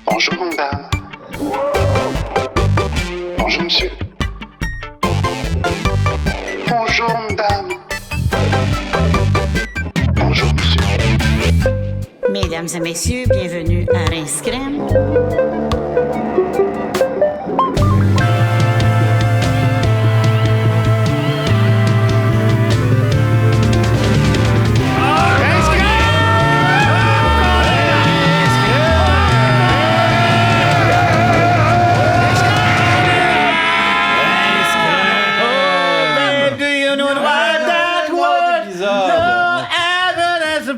Bonjour, madame. Bonjour, monsieur. Bonjour, madame. Bonjour, monsieur. Mesdames et messieurs, bienvenue à Rince Crème.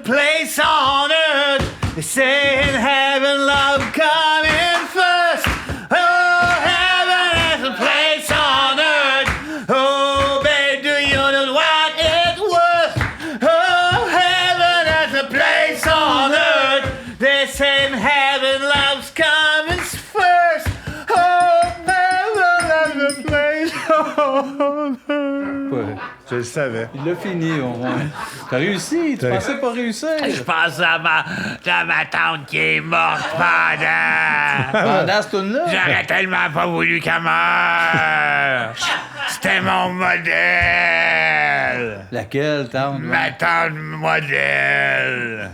Place on earth, they say in heaven love coming first. Oh, heaven has a place on earth. Oh, babe, do you know what it's worth? Oh, heaven has a place on earth. They say in heaven love's coming first. Oh, heaven has a place on earth. Ouais. Je le savais. Il l'a fini, au moins. T'as réussi? Tu pensais pas réussir? Je pense à ma tante qui est morte pendant. Pendant ce tourne-là? J'aurais tellement pas voulu qu'elle meure. C'était mon modèle. Laquelle, tante? Ma tante modèle.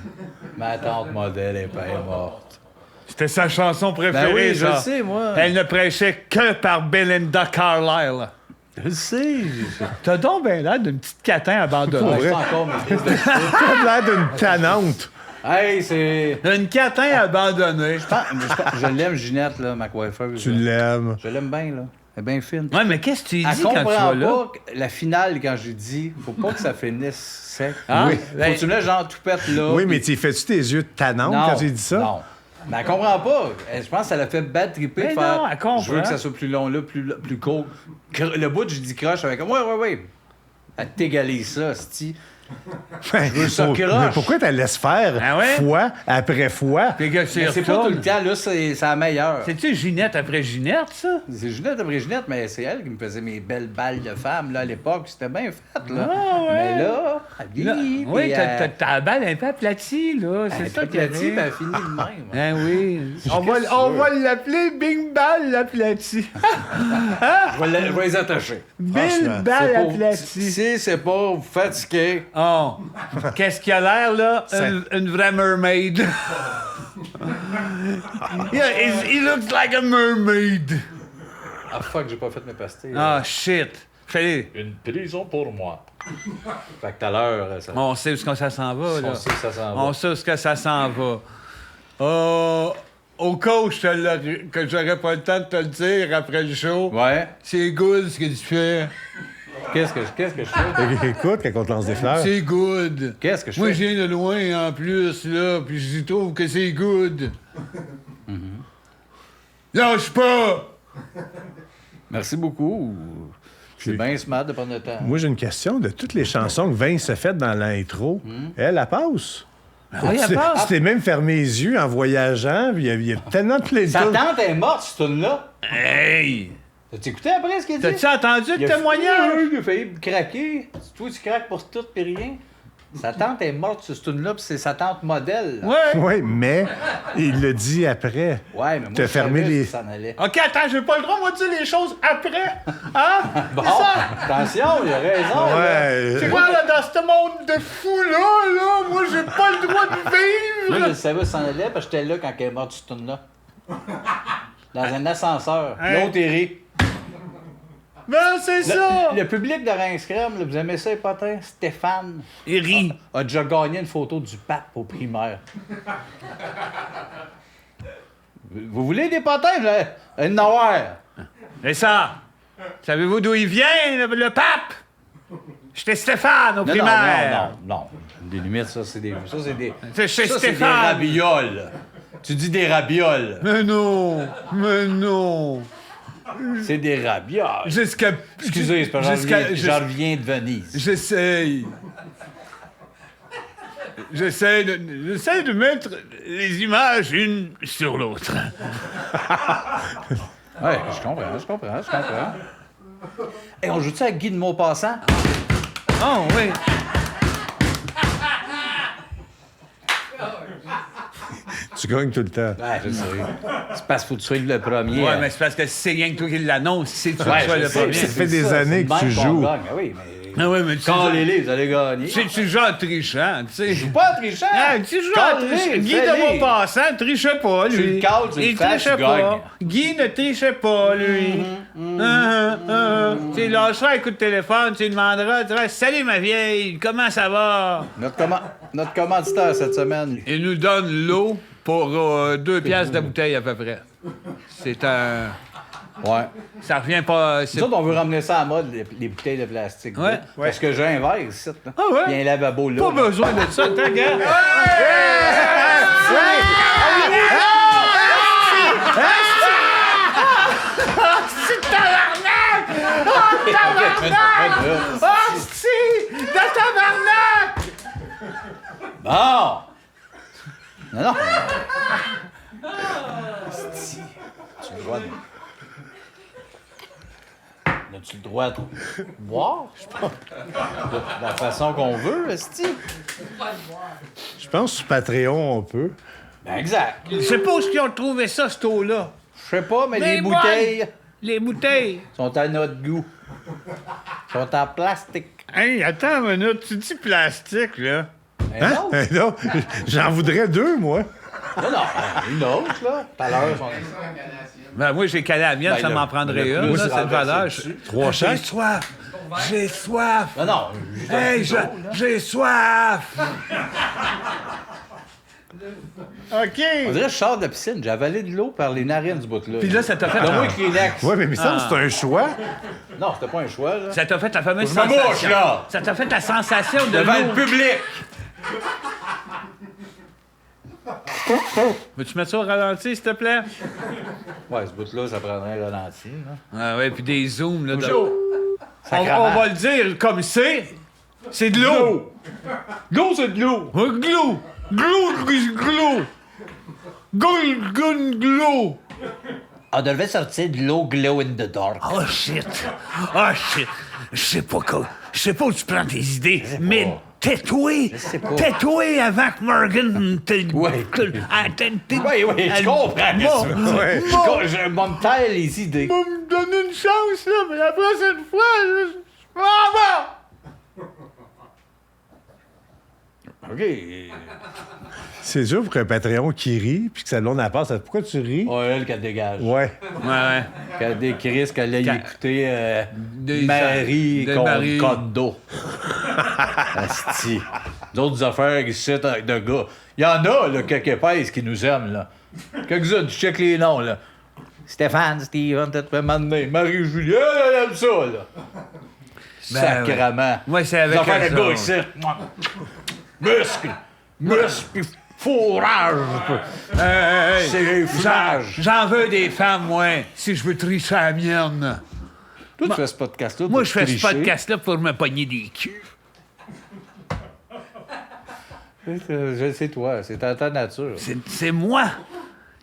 Ma tante modèle est pas morte. C'était sa chanson préférée, Ben oui, je ça. le sais, moi. Elle ne prêchait que par Belinda Carlisle. Je le sais. T'as donc bien l'air d'une petite catin abandonnée. Je sais encore mes crises de T'as l'air d'une tannante. Hey, c'est... Une catin abandonnée. Je l'aime, Ginette, là, ma coiffeuse. Tu là. l'aimes. Je l'aime bien, là. Elle est bien fine. Ouais, mais qu'est-ce que tu lui Elle dis quand tu comprend vas là? pas la finale quand j'ai dit faut pas que ça finisse sec. Ah, Oui. ben- Faut que tu me laisses genre tout pète là. Oui, puis- mais tu fais-tu tes yeux de tannante Non, quand j'ai dit ça? Non. Mais elle comprend pas. Je pense que ça l'a fait bad tripper. Mais de faire, non, elle comprend. Je veux que ça soit plus long là, plus court. Le bout, je dis croche avec comme ouais. Elle t'égalise ça, c'ti. Ben, veux ça croche. mais pourquoi tu la laisses faire Ah ouais? fois après fois? Puis que tu Mais c'est pas tout retournes. le temps, là, c'est la meilleure. C'est-tu Ginette après Ginette, ça? C'est Ginette après Ginette, mais c'est elle qui me faisait mes belles balles de femme, là, à l'époque. C'était bien fait, là. Ah, ouais. Mais là, elle Là, vit, oui, puis, t'as la balle un peu aplatie, là. elle C'est est ça pas qui platine, arrive. puis elle finit de même. Ah oui. On va l'appeler Bing Ball l'aplati. Je vais les attacher. Bill Ball aplati. Si c'est pas fatigué, Oh. Qu'est-ce qu'il a l'air, là? Une vraie mermaid. Yeah, he looks like a mermaid. ah fuck, j'ai pas fait mes pastilles. Ah, shit. Fallait. Une prison pour moi. Fait que tout à l'heure, ça... On sait où est-ce que ça s'en va, là. On sait que ça s'en va. On sait où est-ce que ça s'en va. Au coach, que j'aurais pas le temps de te le dire après le show. Ouais. C'est good ce que tu fais. Qu'est-ce que je fais? Écoute, quand on te lance des fleurs. C'est good. Qu'est-ce que je Moi, fais? je viens de loin en plus, là, puis je trouve que c'est good. Lâche pas! Merci beaucoup. C'est bien smart de prendre le temps. Moi, j'ai une question. De toutes les chansons que Vince a faites dans l'intro, elle passe. Oui, elle passe. Tu t'es même fermé les yeux en voyageant. puis Il y a tellement de plaisir. Sa tante est morte, cette tune-là. Hey! T'as écouté après ce qu'il dit? T'as-tu entendu le Il a témoignage? Il a failli craquer. Toi, tu craques pour tout et rien. Sa tante est morte sur ce tune-là, puis c'est sa tante modèle. Ouais. Oui, mais il le dit après. Ouais, mais moi, T'as je fermé savais les- que ça s'en allait. OK, attends, j'ai pas le droit, moi, de dire les choses après. Hein? Bon, C'est ça? attention, il a raison. là. Ouais. C'est quoi, là, dans ce monde de fous-là, moi, j'ai pas le droit de Moi, vivre? je savais que ça s'en allait, parce que j'étais là quand elle est morte sur ce tune-là. Dans un ascenseur. Hey. L'autre est ri. Ben, c'est ça! Le public de Rince Crème, là, vous aimez ça, les potins? Stéphane Il rit. a déjà gagné une photo du pape au primaire. Vous voulez des potins? Vous avez une avoir. Et ça, savez-vous d'où il vient, le pape? J'étais Stéphane au primaire. Non. Des limites, ça, c'est des... C'est chez ça, c'est des Stéphane. rabioles. Tu dis des rabioles. Mais non. C'est des rabioles. Jusqu'à... Excusez, c'est pas j'en reviens de Venise. J'essaye. J'essaie de mettre les images une sur l'autre. Ouais, je comprends. Et on joue-tu avec Guy de Maupassant? Oh, oui. Tu gagnes tout le temps. Ouais, je sais. C'est parce qu'il faut que tu sois le premier. Ouais, mais c'est parce que si c'est rien que toi qui l'annonce, c'est que tu Ouais, sois je le sais, premier. Ça fait des années que Même tu qu'on joues. gagne. Ah oui, mais... Ah ouais, mais Quand les vous allez gagner. tu genre trichant, tu sais. Je suis pas trichant. Ah, tu joues à Calez, tricher. Guy fais-les. de Maupassant trichait pas, lui. Tu le cales, tu le Il fais, trichait tu pas. gagnes. Guy ne trichait pas, lui. Tu lâcheras un coup de téléphone, tu lui demanderas, tu diras, salut ma vieille, comment ça va? Notre commanditaire cette semaine. Il nous donne l'eau pour 2 piastres de bouteille à peu près. C'est un... Ouais. Ça revient pas... Nous autres, on veut ramener ça à la mode, les bouteilles de plastique. Ouais. là. Parce que j'ai un verre ici. Là. Ah ouais? Puis un lavabo là. Pas besoin de ça, ta gueule. Hostie! De tabarnak! Bon! Non. Asti, tu le droit de... As-tu le droit de boire? Je pense. De la façon qu'on veut, Esti. Je pense que sur Patreon, on peut. Ben exact. Je sais pas où ils ont trouvé ça, cette eau-là. Je sais pas, mais Mais les moi- bouteilles Les bouteilles. sont à notre goût. Sont en plastique. Hey, attends une minute, tu dis plastique, là. Un Hein? autre? Non, j'en voudrais 2, moi. Non, une autre, là. Tout à l'heure, sont... Ben, moi, j'ai calé la mienne, Ben, ça le- m'en prendrait le une, plus là, cette renversé valeur. dessus. 3 J'ai chaque. soif! J'ai soif! Non. Hey, j'ai soif! OK! On dirait que je sors de la piscine, j'ai avalé de l'eau par les narines du bout-là. Puis là, ça t'a fait... Donne-moi Kleenex. Ouais, mais il me semble que c'est un choix. Non, c'était pas un choix, là. Ça t'a fait la fameuse Je me mouche, sensation. là. Ça t'a fait la sensation de Devant l'eau. le public. Veux-tu mettre ça au ralenti, s'il te plaît? Ouais, ce bout-là, ça prendrait un ralenti, là. Ah ouais, puis des zooms, là. Sacrement. On va le dire comme c'est. C'est de l'eau. L'eau, c'est de l'eau. Glou. Glou. Glou. On devait sortir de l'eau glow in the dark. Oh shit. Je sais pas où tu prends tes idées, mais tais-toi. sais pas. Tais-toi avant que Morgan te... Ouais. Oui, je comprends. Ouais. Je me taille les idées. me donner une chance, là, mais la prochaine fois, je m'en vais. OK. C'est dur pour un Patreon qui rit, puis que sa blonde, elle passe. Pourquoi tu ris? Ouais, elle qu'elle dégage. Ouais. Ouais. Qui risque qu'elle ait écouté Des- Marie des contre Marie. Kondo. Asti. D'autres affaires ici de gars. Il y en a, là, quelques épaisses qui nous aiment, là. Quelques-uns, tu check les noms, là. Stéphane, Steven, peut-être pas m'amener. Marie-Julie, elle aime ça, là. Sacrement. Moi, c'est avec Les affaires eux de gars autres. ici. Muscle, puis fourrage. C'est fourrage. J'en veux des femmes, moi, si je veux tricher à la mienne. Toi, tu fais ce podcast-là pour Moi, je fais ce tricher. podcast-là pour me pogner des culs. C'est toi, c'est ta nature. C'est moi.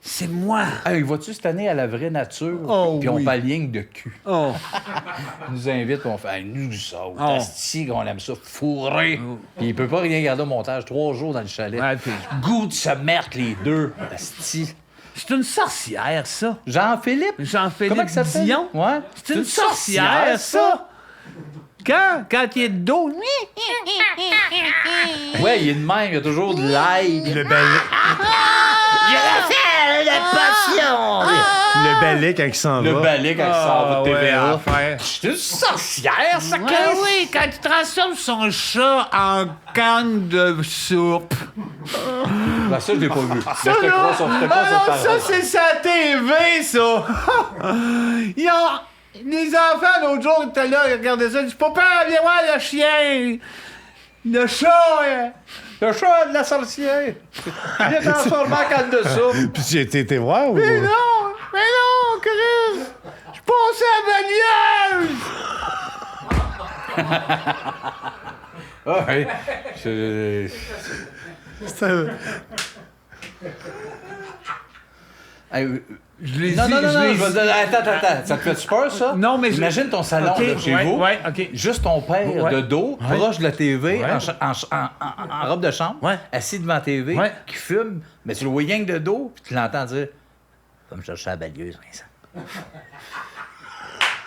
C'est moi. Hey, vas-tu cette année à la vraie nature? Oh, Puis on oui. pas ligne de cul. Oh. Ils nous invitent, puis on fait nous ça. Oh. Asti, qu'on aime ça, fourré. Puis il peut pas rien garder au montage. 3 jours dans le chalet. Ouais, puis- Goût de se mettre les deux. Asti. C'est une sorcière, ça. Jean-Philippe? Jean-Philippe Comment que ça s'appelle? Dion. Ouais. C'est une sorcière, ça. Quand il est de dos, Ouais, il est de même, il y a toujours de l'ail. Le balai. Le balai quand il s'en Le va. balai quand il sort de TVA. affaire. C'est une sorcière, ça, Ouais, Chris? oui, quand il transforme son chat en canne de soupe. Ben, ça, je l'ai pas vu. Ça, Mais je te là, crois sur ah non, ça, c'est sa TV, ça. Ils ont... Les enfants, l'autre jour, ils étaient là, ils regardaient ça, ils disent, papa, viens voir le chien. Le chat, hein. Le chat de la sorcière. Il est transformé en canne de soupe. Puis tu été voir ou... Mais non, Chris. Je pensais à Valieuse. Ah, oui. C'est- C'est un- Hey, Je l'ai non, dit, non, non, je non, l'ai je vais dit. te dire, attends. Ça te fait peur, ça? Non, mais Imagine ton salon OK, là, chez ouais, vous. ouais, OK. Juste ton père Ouais. de dos, Ouais. proche de la TV, Ouais. en robe de chambre, Ouais. assis devant la TV, Ouais. qui fume, mais tu le vois rien que de dos, puis tu l'entends dire « Va me chercher la balieuse, Vincent. »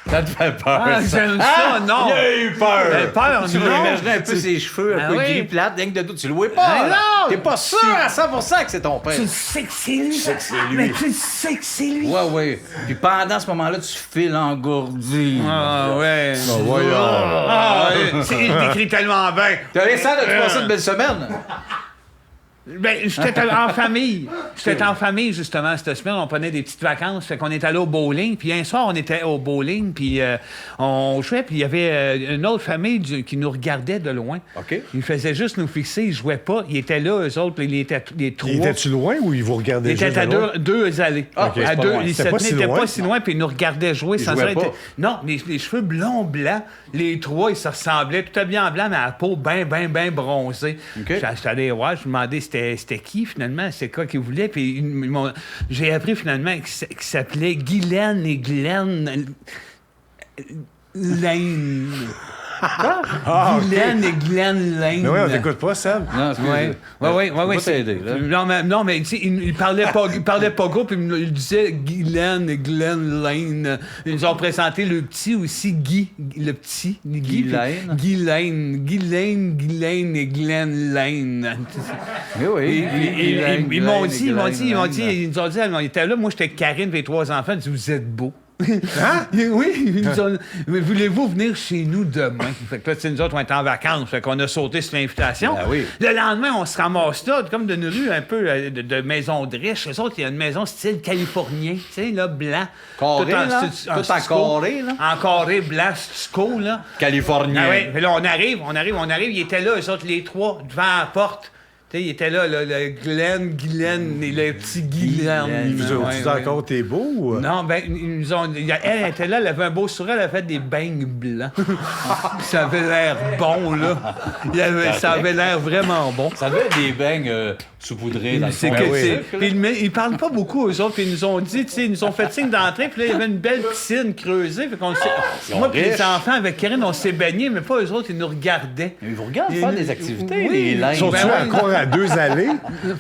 Ça te fait peur, Ah, ça. j'aime ça, non. Il a eu peur. Peur, Tu non. vas imaginer un peu ses cheveux, un Ah peu oui. gris plate, rien que de dos. Tu le vois pas, Ah là. non. T'es pas sûr à 100% que c'est ton père. Tu sais que c'est lui. sais que c'est lui. Mais tu sais que c'est lui. Ouais. Puis pendant ce moment-là, tu files engourdi. Ah, ouais. voyons. Ah, il décrit tellement bien. T'as laissé de passer une belle semaine? Ben, j'étais en famille. J'étais en famille, justement, cette semaine. On prenait des petites vacances. Fait qu'on est allé au bowling. Puis un soir, on était au bowling. Puis on jouait. Puis il y avait une autre famille qui nous regardait de loin. OK. Ils faisaient juste nous fixer. Ils jouaient pas. Ils étaient là, eux autres. Ils étaient les trois. Étais-tu loin ou ils vous regardaient Ils juste étaient à de loin? deux allées. Ah, OK, c'est à pas deux, loin. ils C'était pas si n'étaient loin. pas si loin, puis ils nous regardaient jouer. Sans jouaient arrêt. pas. Non, les cheveux blonds, blancs, les trois, ils se ressemblaient. Tout habillé en blanc, mais à la peau bien bronzée. OK. J'étais allé voir, je me demandais c'était qui, finalement, c'est quoi qu'ils voulaient. Puis j'ai appris, finalement, qu'il s'appelait Guylaine et Glenn Lane. Ah, OK. Guylaine et Glenn Lane. Mais oui, on t'écoute pas, Seb. Non, Ouais. Pas t'aider, là. Non, mais tu sais, il parlait pas gros, puis il disait Guylaine et Glenn Lane. Ils nous ont présenté le petit aussi, Guy, le petit. Guylaine? Guylaine et Glenn Lane. Oui. Ils nous ont dit, on était là, moi j'étais Karine, les trois enfants, ils disaient, vous êtes beaux. Hein? Oui, ils nous ont dit, mais voulez-vous venir chez nous demain? Fait que là, tu sais, nous autres, on était en vacances, fait qu'on a sauté sur l'invitation. Ben oui. Le lendemain, on se ramasse là, comme d'une rue un peu de maison de riches. Eux autres, il y a une maison style californien, tu sais, là, blanc. Carré, là? Tout en stucco. carré, là? En carré, blanc, stucco, là. Californien. Ah oui, puis là, on arrive, ils étaient là, eux autres, les trois, devant la porte. Tu sais, ils étaient là, le Guylaine et le petit Guylaine. Ils vous ont dit encore t'es beau? Ou... Non, ben, ils nous ont. Elle était là, elle avait un beau sourire, elle avait fait des beignes blancs. Ça avait l'air bon, là. Ça avait l'air vraiment bon. Ça devait être des beignes saupoudrés dans le C'est fond. que Ben oui. c'est. Puis ils parlent pas beaucoup, eux autres. Puis ils nous ont dit, tu sais, ils nous ont fait signe d'entrer. Puis là, il y avait une belle piscine creusée. Fait qu'on s'est. Moi, puis les riches. enfants, avec Karine, on s'est baignés, mais pas eux autres, ils nous regardaient. Ils vous regardent faire des activités, Oui. les linges. Sont-ils Ben oui. encore à 2 allées?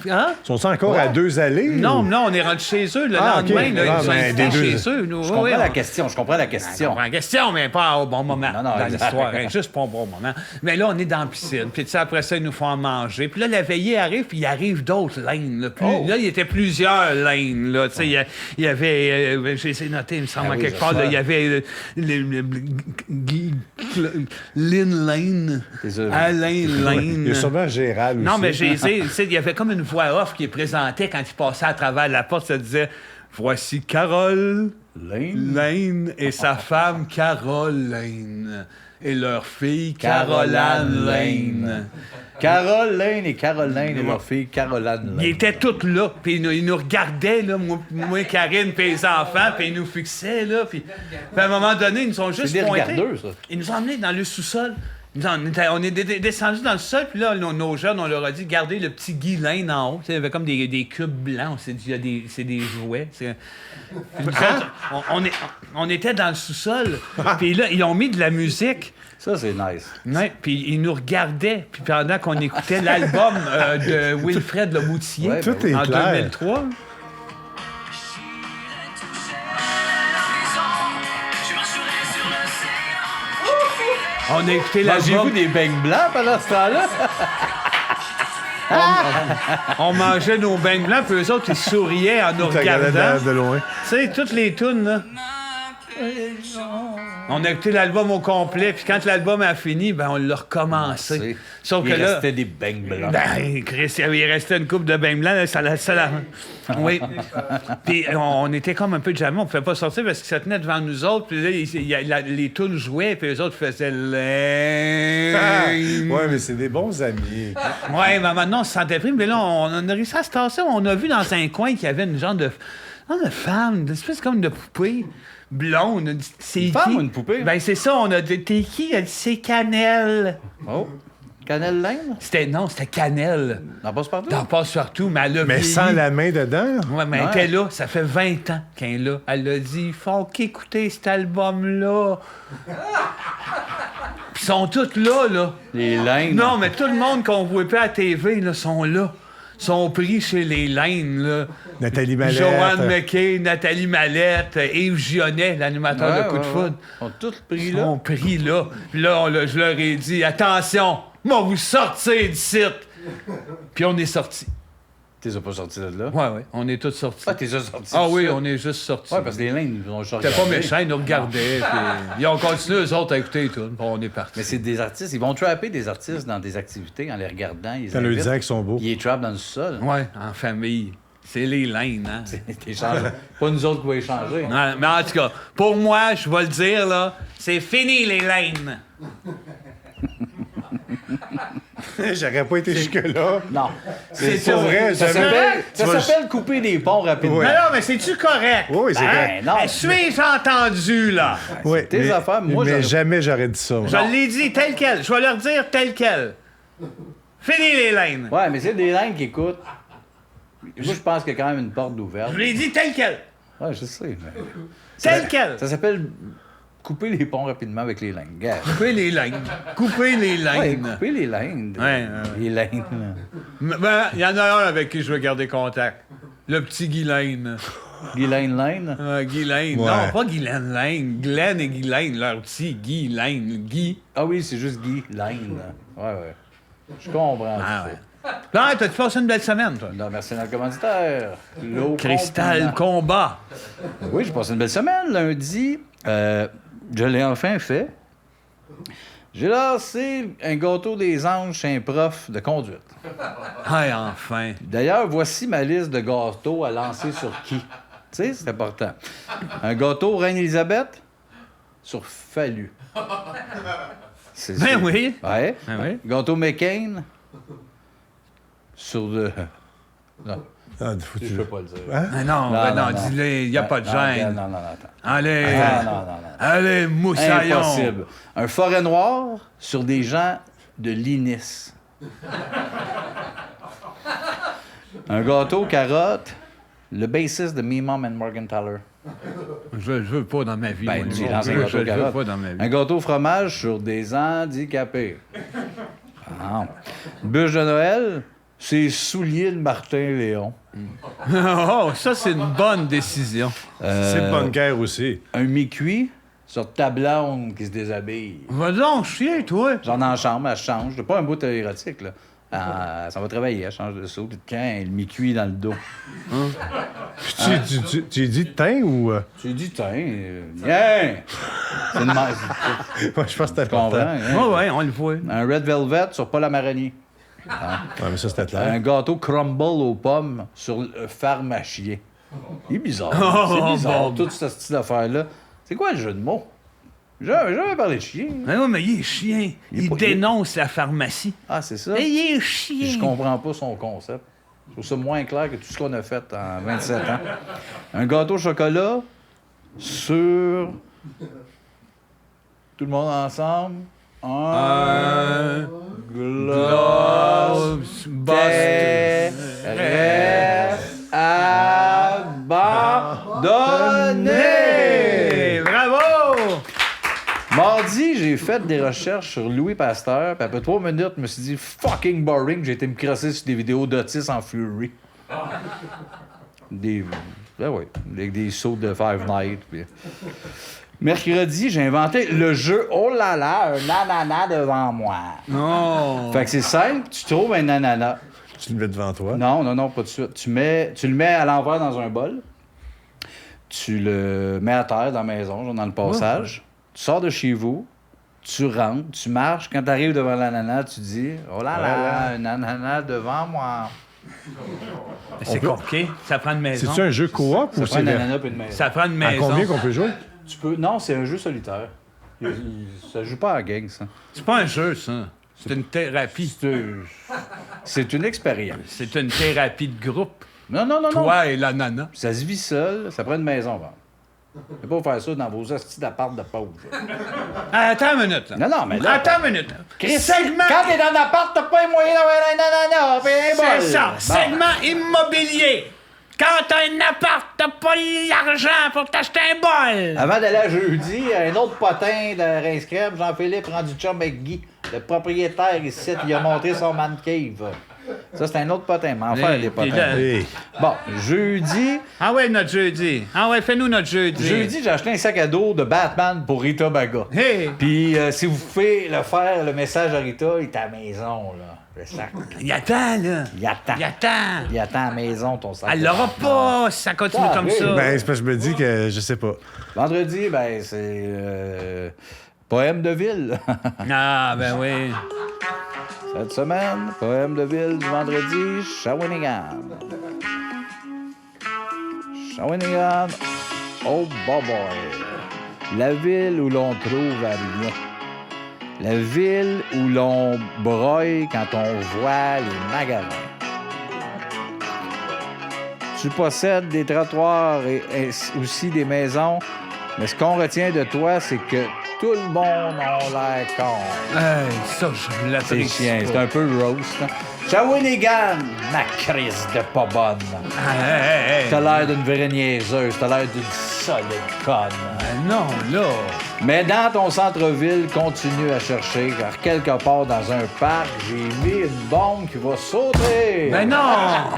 Hein? Sont-ils encore à 2 allées? Non, ou- non, on est rentré chez eux le Ah, OK. lendemain. Là, Ah, ils sont ben, invités des deux- chez eux. Nous, Je comprends la question, je comprends la question. En question, mais pas au bon moment Non, dans exact. l'histoire. Hein, juste pas au bon moment. Mais là, on est dans la piscine. Puis tu sais, après ça, ils nous font manger. Puis là, la veillée arrive, puis il arrive d'autres lanes. Là, Là, il y était plusieurs lanes. Là, tu sais, il y avait... j'ai essayé de noter, il me semble, Ah oui, quelque je part. Là, sais. il y avait Lynn Lane, C'est ça. Alain Il y Lane. a sûrement Gérald aussi. Non, mais tu sais, il y avait comme une voix off qui présentait quand il passait à travers la porte. Ça disait « Voici Carole Lane et sa femme Caroline et leur fille Caroline Lane. » Carole Lane et Caroline et leur fille Caroline Lane. Ils étaient tous là, puis ils nous regardaient, là, moi Karine, puis les enfants, puis ils nous fixaient, là, puis à un moment donné, ils nous ont juste C'est des pointé. regardeux, ça. Ils nous ont emmenés dans le sous-sol. On est descendu dans le sol, puis là, nos jeunes, on leur a dit, gardez le petit Guy Lane en haut. Tu sais, il y avait comme des cubes blancs. On s'est dit, c'est des jouets. Puis nous autres, on était dans le sous-sol, puis là, ils ont mis de la musique. Ça, c'est nice. Ouais, puis ils nous regardaient, puis pendant qu'on écoutait l'album de Wilfred Lemoutier Ouais, Tout est en clair. 2003. On a écouté Mangez-vous l'album. des beignes blancs pendant ce temps-là? On mangeait nos beignes blancs, puis eux autres, ils souriaient en nous Tu regardais regardant. de loin. Tu sais, toutes les tunes, là. On a écouté l'album au complet, puis quand l'album a fini, ben on l'a recommencé. Sauf que Il là... restait des beignes blancs. Ben, Chris, il restait une coupe de beignes blancs, là, ça la... Oui. Puis on était comme un peu jamais, on pouvait pas sortir parce qu'ils se tenaient devant nous autres, puis là, les tunes jouaient, puis eux autres faisaient... Ouais, mais c'est des bons amis. Ouais, mais maintenant, on se sentait pris, mais là, on a réussi à se tasser. On a vu dans un coin qu'il y avait une genre de femme, une espèce comme de poupée blonde. C'est Une femme qui? ou une poupée? Ben, c'est ça, on a dit, t'es qui? Elle dit, c'est Cannelle. Oh. Cannelle Laine? C'était Cannelle. Dans Passe-Partout? Dans Passe-Partout, mais elle a Mais vieilli. sans la main dedans? Ouais, mais elle était là, ça fait 20 ans qu'elle est là. Elle a dit, il faut qu'écouter cet album-là. Puis ils sont tous là. Les Laines. Non, mais tout le monde qu'on voit pas à la TV, là, sont là. Sont pris chez les Laines, là. Nathalie Mallette. Joanne McKay, Nathalie Mallette, Yves Gionnet, l'animateur de Coup de Foudre. Ils ont tous pris Ils là. sont pris là. Puis là, je leur ai dit, attention, moi, vous sortez d'ici. Puis on est sortis. T'es pas sorti de là? Ouais, on est tous sortis. Ah, t'es déjà sorti. Ah tout oui, seul. on est juste sortis. Ouais, parce que les Laines nous ont juste C'était pas regardé. méchant, ils nous regardaient. Puis ils ont continué, eux autres, à écouter tout. Puis on est partis. Mais c'est des artistes. Ils vont trapper des artistes dans des activités en les regardant. Ils T'en leur disant qu'ils sont beaux. Ils les trappent dans le sol. Ouais, en famille. C'est les Laines, hein? T'échanges. Pas nous autres qui va échanger. Ouais, mais en tout cas, pour moi, je vais le dire, là, c'est fini, les Laines. J'aurais pas été jusque-là. Non. C'est pas vrai, Ça jamais. s'appelle- ça Tu vas- s'appelle couper des ponts rapidement. Ouais. Mais non, mais c'est-tu correct? Oui, c'est vrai. Ben, non. Suis-je entendu, là? Oui, tes mais- affaires, moi, mais j'aurais- jamais j'aurais dit ça. moi. Je l'ai dit tel quel. Je vais leur dire tel quel. Fini, les Laines. Ouais, mais c'est des Laines qui écoutent. Moi, je pense qu'il y a quand même une porte d'ouverte. Je l'ai dit tel quel. Ouais, je sais. Mais... Tel quel. Ça s'appelle couper les ponts rapidement avec les Laines. Gars. Couper les Laines. Couper les Ouais, Laines. couper les Laines. Ouais. Les Laines. Ben, il y en a un avec qui je veux garder contact. Le petit Guylaine. Guylaine Laine. Guylaine. Ouais. Non, pas Guylaine Laine. Glenn et Guylaine, leur petit Guylaine. Guy. Ah oui, c'est juste Guy Laine. Ouais. Je comprends. Ah tout ouais. Là, t'as-tu passé une belle semaine, toi? ça. Non, merci à notre commanditaire. L'eau Cristal compliment. Combat. Oui, j'ai passé une belle semaine. Lundi, je l'ai enfin fait. J'ai lancé un gâteau des anges chez un prof de conduite. Ouais, enfin. D'ailleurs, voici ma liste de gâteaux à lancer sur qui. Tu sais, c'est important. Un gâteau Reine-Élisabeth sur Fallu. Ben oui. Ouais. Ben oui. Gâteau McCain sur le... Non, Ah, je peux pas le dire. Ah non, ben non, dis-le, il n'y a pas de gêne. Non, attends. Allez, Non. allez, moussaillon. Impossible. Un forêt noire sur des gens de l'INIS. Un gâteau carotte, le bassiste de Me Mom and Morgenthaler. Je veux pas dans ma vie. Ben, moi, tu non. lances un Je gâteau veux carotte. pas dans ma vie. Un gâteau fromage sur des handicapés. Ah. Une bûche de Noël, c'est souliers de Martin Léon. Oh, ça, c'est une bonne décision. C'est de bonne guerre aussi. Un mi-cuit sur ta blonde qui se déshabille. Va donc chier, toi. Genre dans la chambre, elle change. C'est pas un bout érotique, là. Ça va travailler, elle change de saut. Puis quand le mi-cuit dans le dos. Tu dis teint ou. Tu dis, tiens, viens! C'est une messe. Moi, je pense que c'était Tu comprends? important. Hein? Ouais, on le voit. Un Red Velvet sur Paul Amarani. Ouais, mais ça, c'était clair. Un gâteau crumble aux pommes sur le pharmacien. Il est bizarre. C'est bizarre, bon. tout ce style d'affaires-là. C'est quoi le jeu de mots? J'avais parlé de chien. Mais non, mais il est chien. Il pas- dénonce la pharmacie. Ah, c'est ça? Et il est chien. Je comprends pas son concept. Je trouve ça moins clair que tout ce qu'on a fait en 27 ans. Un gâteau au chocolat sur... Tout le monde ensemble. Un gloss terrestre abandonné. Bravo! Mardi, j'ai fait des recherches sur Louis Pasteur, puis après 3 minutes, je me suis dit fucking boring, j'ai été me crosser sur des vidéos d'Otis en Fury. Avec des sauts de Five Nights. Puis... Mercredi, j'ai inventé le jeu Oh là là, un ananas devant moi. Non. Fait que c'est simple, tu trouves un ananas. Tu le mets devant toi. Non, pas de suite. Tu le mets à l'envers dans un bol. Tu le mets à terre dans la maison, genre dans le passage. Tu sors de chez vous. Tu rentres, tu marches. Quand tu arrives devant l'ananas, tu dis Oh là là, un ananas devant moi. C'est compliqué. Ça prend une maison. C'est-tu un jeu coop Ça ou prend c'est. un ananas puis une maison. Ça prend une À maison. combien qu'on peut jouer? Tu peux... Non, c'est un jeu solitaire. Ça joue pas à la gang, ça. C'est pas un jeu, ça. C'est une thérapie. C'est une expérience. C'est une thérapie de groupe. Non. Toi et l'ananas. Ça se vit seul, ça prend une maison. Bon. C'est pas faire ça dans vos hosties d'appart de pauvres. Attends une minute. Là. Non, mais là... Attends une minute. Segment... Quand t'es dans l'appart, t'as pas les moyens d'avoir un bol. C'est ça. Bon. Segment immobilier. Quand t'as un appart, t'as pas l'argent pour t'acheter un bol. Avant d'aller à jeudi, un autre potin de Rince-Crème, Jean-Philippe, rendu chum avec Guy. Le propriétaire ici, il a montré son man cave. Ça, c'est un autre potin, mais enfin, des potins. Hey. Bon, jeudi... Ah ouais, notre jeudi. Ah ouais, fais-nous notre jeudi. Jeudi, j'ai acheté un sac à dos de Batman pour Rita Baga. Hey. Puis, si vous pouvez le faire, le message à Rita, il est à la maison, là. Le sac. Il attend, là. Il attend. Il attend. Il attend à la maison, ton sac. Elle l'aura pas si ça continue Ah, comme oui. ça. Ben, c'est parce que je me dis que je sais pas. Vendredi, ben, c'est... poème de ville. Ah, ben oui. Cette semaine, poème de ville du vendredi, Shawinigan. Shawinigan, oh boy. La ville où l'on trouve à rien. La ville où l'on broye quand on voit les magasins. Tu possèdes des trottoirs et aussi des maisons, mais ce qu'on retient de toi, c'est que tout le monde a l'air con. Hey, ça, je C'est l'apprécie chien, c'est pas. un peu roast. Hein? Shawinigan, ma crise de pas bonne. Hey. T'as l'air d'une vraie niaiseuse, t'as l'air d'une solide conne. Non, là. Mais dans ton centre-ville, continue à chercher, car quelque part dans un parc, j'ai mis une bombe qui va sauter. Ben non!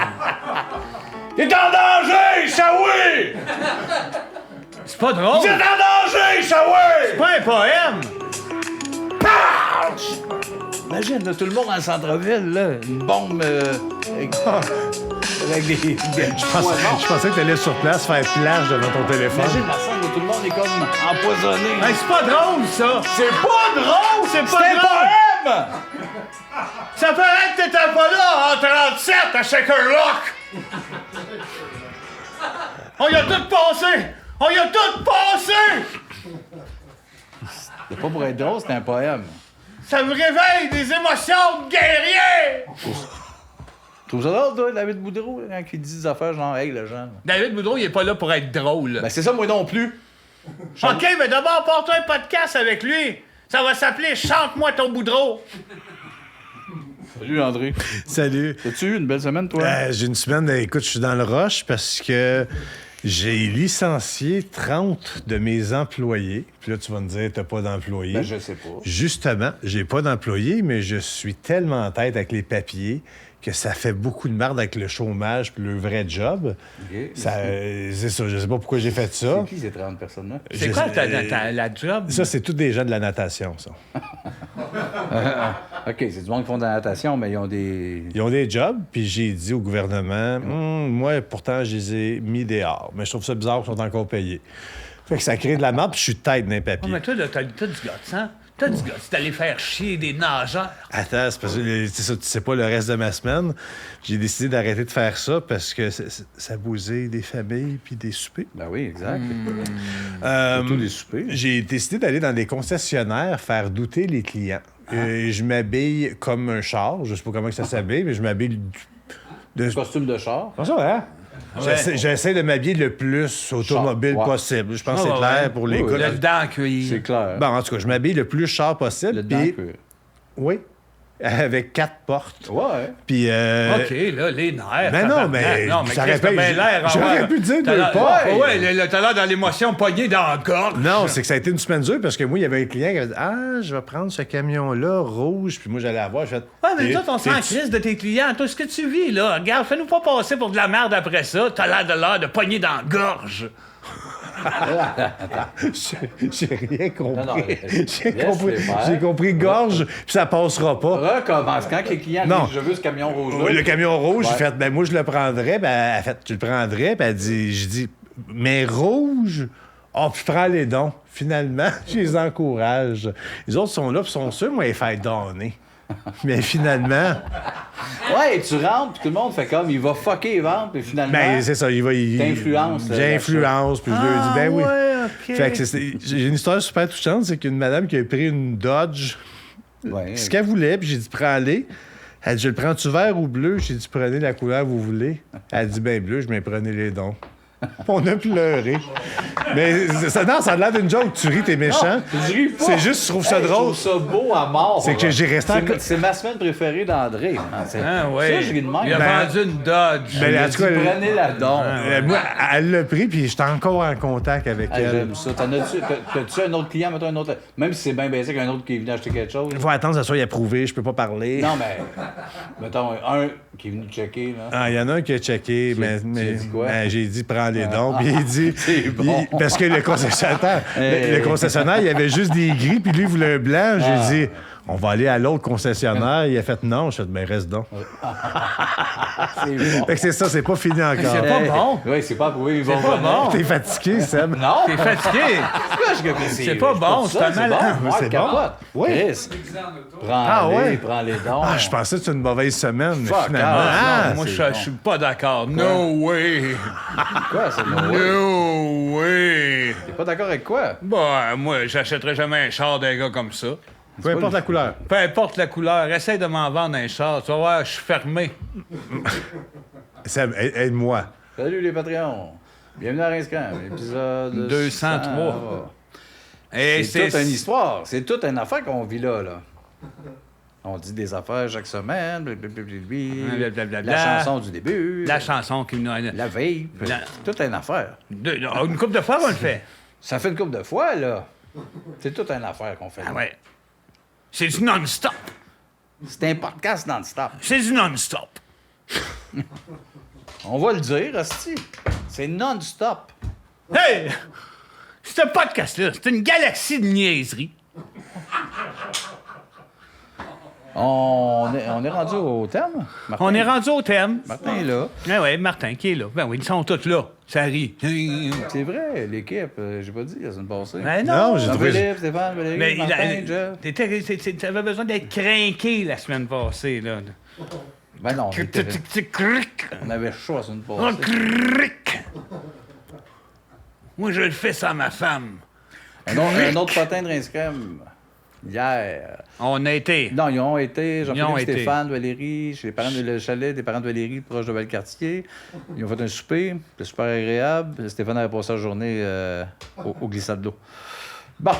T'es en danger, Shawi! C'est pas drôle. T'es en danger, Shawi! C'est pas un poème. Imagine, là, tout le monde dans le centre-ville, là, une bombe avec des Je pensais que t'allais sur place faire plage devant ton téléphone. Imagine la scène où tout le monde est comme empoisonné. Hey, c'est pas drôle, ça. C'est pas drôle! C'est pas C'est un drôle. poème! Ça paraît que t'étais pas là en 37 à Shaker Rock. On y a tout passé. On y a tout passé. C'est pas pour être drôle, c'est un poème. Ça me réveille des émotions de guerrier. Tu trouves ça drôle, toi, David Boudreau, quand il dit des affaires genre, hey, le genre? David Boudreau, il est pas là pour être drôle. Ben, c'est ça, moi non plus. OK, mais d'abord, porte-toi un podcast avec lui. Ça va s'appeler Chante-moi ton Boudreau. Salut, André. Salut. As-tu eu une belle semaine, toi? J'ai une semaine, écoute, je suis dans le rush parce que j'ai licencié 30 de mes employés. Puis là, tu vas me dire, t'as pas d'employés. Ben, je sais pas. Justement, j'ai pas d'employés, mais je suis tellement en tête avec les papiers que ça fait beaucoup de merde avec le chômage puis le vrai job. OK. C'est ça, je sais pas pourquoi j'ai fait ça. C'est qui ces 30 personnes-là? C'est Je quoi sais- la job? Ça, c'est tous des gens de la natation, ça. OK, c'est du monde qui font de la natation, mais ils ont des... Ils ont des jobs, puis j'ai dit au gouvernement, moi, pourtant, je les ai mis dehors. Mais je trouve ça bizarre qu'ils sont encore payés. Fait que ça crée de la merde, puis je suis tête d'un Oh, papier. mais toi, là, t'as du gosse, hein? T'as du gosse d'aller faire chier des nageurs. Attends, c'est parce que c'est ça, tu sais pas le reste de ma semaine. J'ai décidé d'arrêter de faire ça parce que ça bousille des familles puis des soupers. Ben oui, exact. Surtout des soupers. J'ai décidé d'aller dans des concessionnaires faire douter les clients. Je m'habille comme un char. Je sais pas comment que ça s'habille, mais je m'habille de... Costume de char. Comme ça, hein? J'essaie de m'habiller le plus automobile Ouais. possible. Je pense que Ah, c'est clair ouais. pour les Oui, gars. Le dent cuir. C'est clair. Bon, en tout cas, je m'habille le plus char possible. Le puis- dent cuir. Oui. Avec 4 portes. Ouais. Puis... OK, là, les nerfs. Ben non, mais Non, ça Chris, aurait t'as pu- bien l'air. j'aurais pu dire T'as deux l'air- portes. Ouais, là, t'as l'air dans l'émotion poignée dans la gorge. Non, c'est que ça a été une semaine dure parce que moi, il y avait un client qui avait dit « Ah, je vais prendre ce camion-là, rouge. » Puis moi, j'allais avoir. Je fais Ouais, mais T'es- toi, on s'en t'es- crise de tes clients. Toi, ce que tu vis, là, regarde, fais-nous pas passer pour de la merde après ça. T'as l'air de pogner dans la gorge. J'ai rien compris. Non, non, J'ai laisse-les faire. j'ai compris gorge, puis ça passera pas. Recommence. Quand les clients Non. disent, je veux ce camion rouge-là. Le camion rouge, Ouais. j'ai fait, ben moi, je le prendrais. Ben, elle a fait, tu le prendrais. Ben, elle dit, j'ai dit, mais rouge? Oh, puis prends les dons. Finalement, je les encourage. Les autres sont là, puis sont sûrs, moi, ils font donner. Mais finalement, Ouais, et tu rentres, puis tout le monde fait comme, il va fucker les ventes, puis finalement... ben, c'est ça, il va. T'influences, J'influence, puis je lui ai dit, ben oui. OK. Fait que j'ai une histoire super touchante, c'est qu'une madame qui a pris une Dodge, Ouais. ce qu'elle voulait, puis j'ai dit, prends-les. Elle dit, je le prends-tu vert ou bleu? J'ai dit, prenez la couleur que vous voulez. Elle dit, ben bleu, je m'en prenais les dons. On a pleuré. Mais ça a l'air d'une joke. Tu ris, t'es méchant. Je ris pas. C'est juste, tu trouves ça Hey, drôle. Je trouve ça beau à mort. C'est que j'ai resté en... C'est ma semaine préférée d'André. Ah, ouais. Ça, je ris de même. Il a Ben, vendu une Dodge. ben, Il a en dit, tout cas, prenez-la donc. Moi, elle l'a pris, puis j'étais encore en contact avec Hey, elle. j'aime ça. T'as-tu un autre client, mettons un autre. Même si c'est bien baissé qu'un autre qui est venu acheter quelque chose. Il faut attendre que ça soit approuvé, je peux pas parler. Non, mais. Mettons un qui est venu checker, là. Ah, il y en a un qui a checké, mais dit quoi? j'ai dit prends les dons, puis il dit C'est bon. parce que le concessionnaire, le concessionnaire, il y avait juste des gris, puis lui il voulait un blanc. J'ai dit on va aller à l'autre concessionnaire. Il a fait non, je fait ben reste donc. C'est bon. Fait que c'est ça, c'est pas fini encore. C'est pas bon. Oui, c'est pas approuvé. Ils vont pas venir. bon. T'es fatigué, Seb. Non! T'es fatigué. C'est pas bon, c'est un mal. Bon. C'est Ouais, bon. capote. Oui. Chris, Ah ouais? prends les dons. Ah, je pensais que c'était une mauvaise semaine, mais Fuck, finalement. ah, Non, moi, c'est je bon. suis pas d'accord. No way. Quoi, c'est bon? No way. T'es pas d'accord avec quoi? Bah, moi, j'achèterais jamais un char d'un gars comme ça. Peu importe la couleur. Peu importe la couleur, essaye de m'en vendre un char. Tu vas voir, je suis fermé. Seb, aide-moi. Salut les Patreons. Bienvenue à Rinscram, épisode 203. Et C'est toute une histoire. C'est toute une affaire qu'on vit là. On dit des affaires chaque semaine. Blablabla. La chanson du début. La chanson qui nous... La veille. Toute une affaire. Une couple de fois, on le fait. Ça fait une couple de fois, là. C'est toute une affaire qu'on fait. Ah ouais. C'est du non-stop. C'est un podcast non-stop. C'est du non-stop. On va le dire, hostie. C'est non-stop. Hey! Ce podcast-là, c'est une galaxie de niaiseries. On est rendu au thème? Martin? On est rendu au thème. Martin est là. Ah ouais, Martin qui est là. Ben oui, ils sont tous là. Ça rit. C'est vrai, l'équipe, j'ai pas dit la semaine passée. Ben Non, j'ai trouvé- Jean-Philippe, Stéphane, Valérie, Mais Martin, Jeff. t'avais besoin d'être craqué la semaine passée, là. Ben non, on avait chaud la semaine Oh, passée. cric. Moi, je le fais sans ma femme. Un autre potin de Rinscram, hier. On a été. Non, ils ont été, Ils ont Jean-Philippe, été. Stéphane, Valérie, chez les parents le chalet des parents de Valérie, proche de Valcartier. Ils ont fait un souper, c'était super agréable. Stéphane avait passé la journée au glissade d'eau. Bon,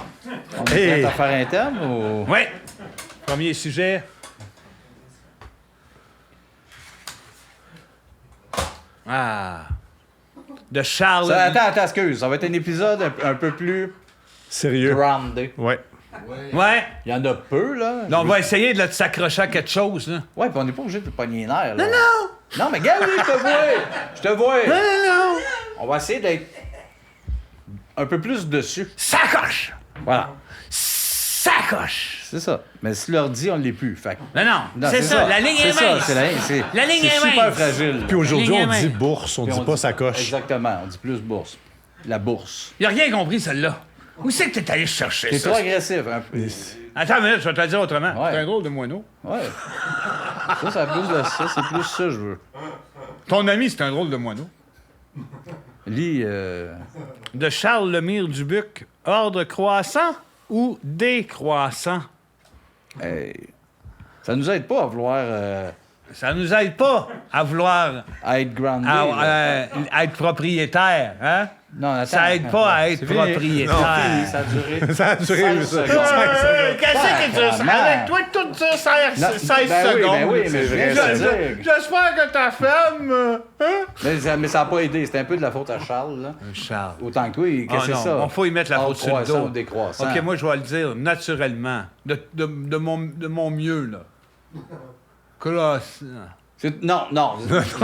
on est Hey. prêt à faire un thème ou... Ouais. Premier sujet. Ah. De Charles. Attends, excuse, ça va être un épisode un peu plus Sérieux. grounded. Ouais. Ouais. Il y en a peu, là. Là, on va essayer de s'accrocher à quelque chose, là. Ouais, puis on n'est pas obligé de pogner les nerfs, là. Non, mais regarde, oui, je te vois. Je te vois. Non. On va essayer d'être un peu plus dessus. Sacoche! Voilà. Sacoche! C'est ça. Mais si l'ordi, on ne l'est plus. Fait que- Non, c'est ça. La ligne est C'est ça, mince. c'est La ligne c'est est super mince. fragile. Puis aujourd'hui, Ligne on à dit main. bourse, on Puis dit pas sacoche. Exactement, on dit plus bourse. La bourse. Il a rien compris, celle-là. Où c'est que t'es allé chercher C'est ça? trop agressif, un peu. Attends une minute, je vais te le dire autrement. Ouais. C'est un drôle de moineau. Ouais. Ça, c'est plus ça, je veux. Ton ami, c'est un drôle de moineau. Lis, De Charles Lemire Dubuc, ordre croissant ou décroissant? hey, ça nous aide pas à vouloir Ça nous aide pas à vouloir être grounded. là. être propriétaire, hein? Non, attends. Ça aide pas à être C'est fini. propriétaire. Non, fini, ça a duré. Ça a duré 16 ça. secondes. Qu'est-ce que tu Sacrement. Avec toi, tout ça, 16 Non, ben oui, secondes. ben oui, mais je reste à dire. J'espère que ta femme... Hein? Mais ça n'a pas aidé. C'était un peu de la faute à Charles, là. Charles. Autant que toi, qu'est-ce que Ah c'est non, ça? on faut y mettre la faute sur le Croissant dos. ou décroissant. OK, moi, je vais le dire naturellement, de mon mieux, là. Croissant. Non,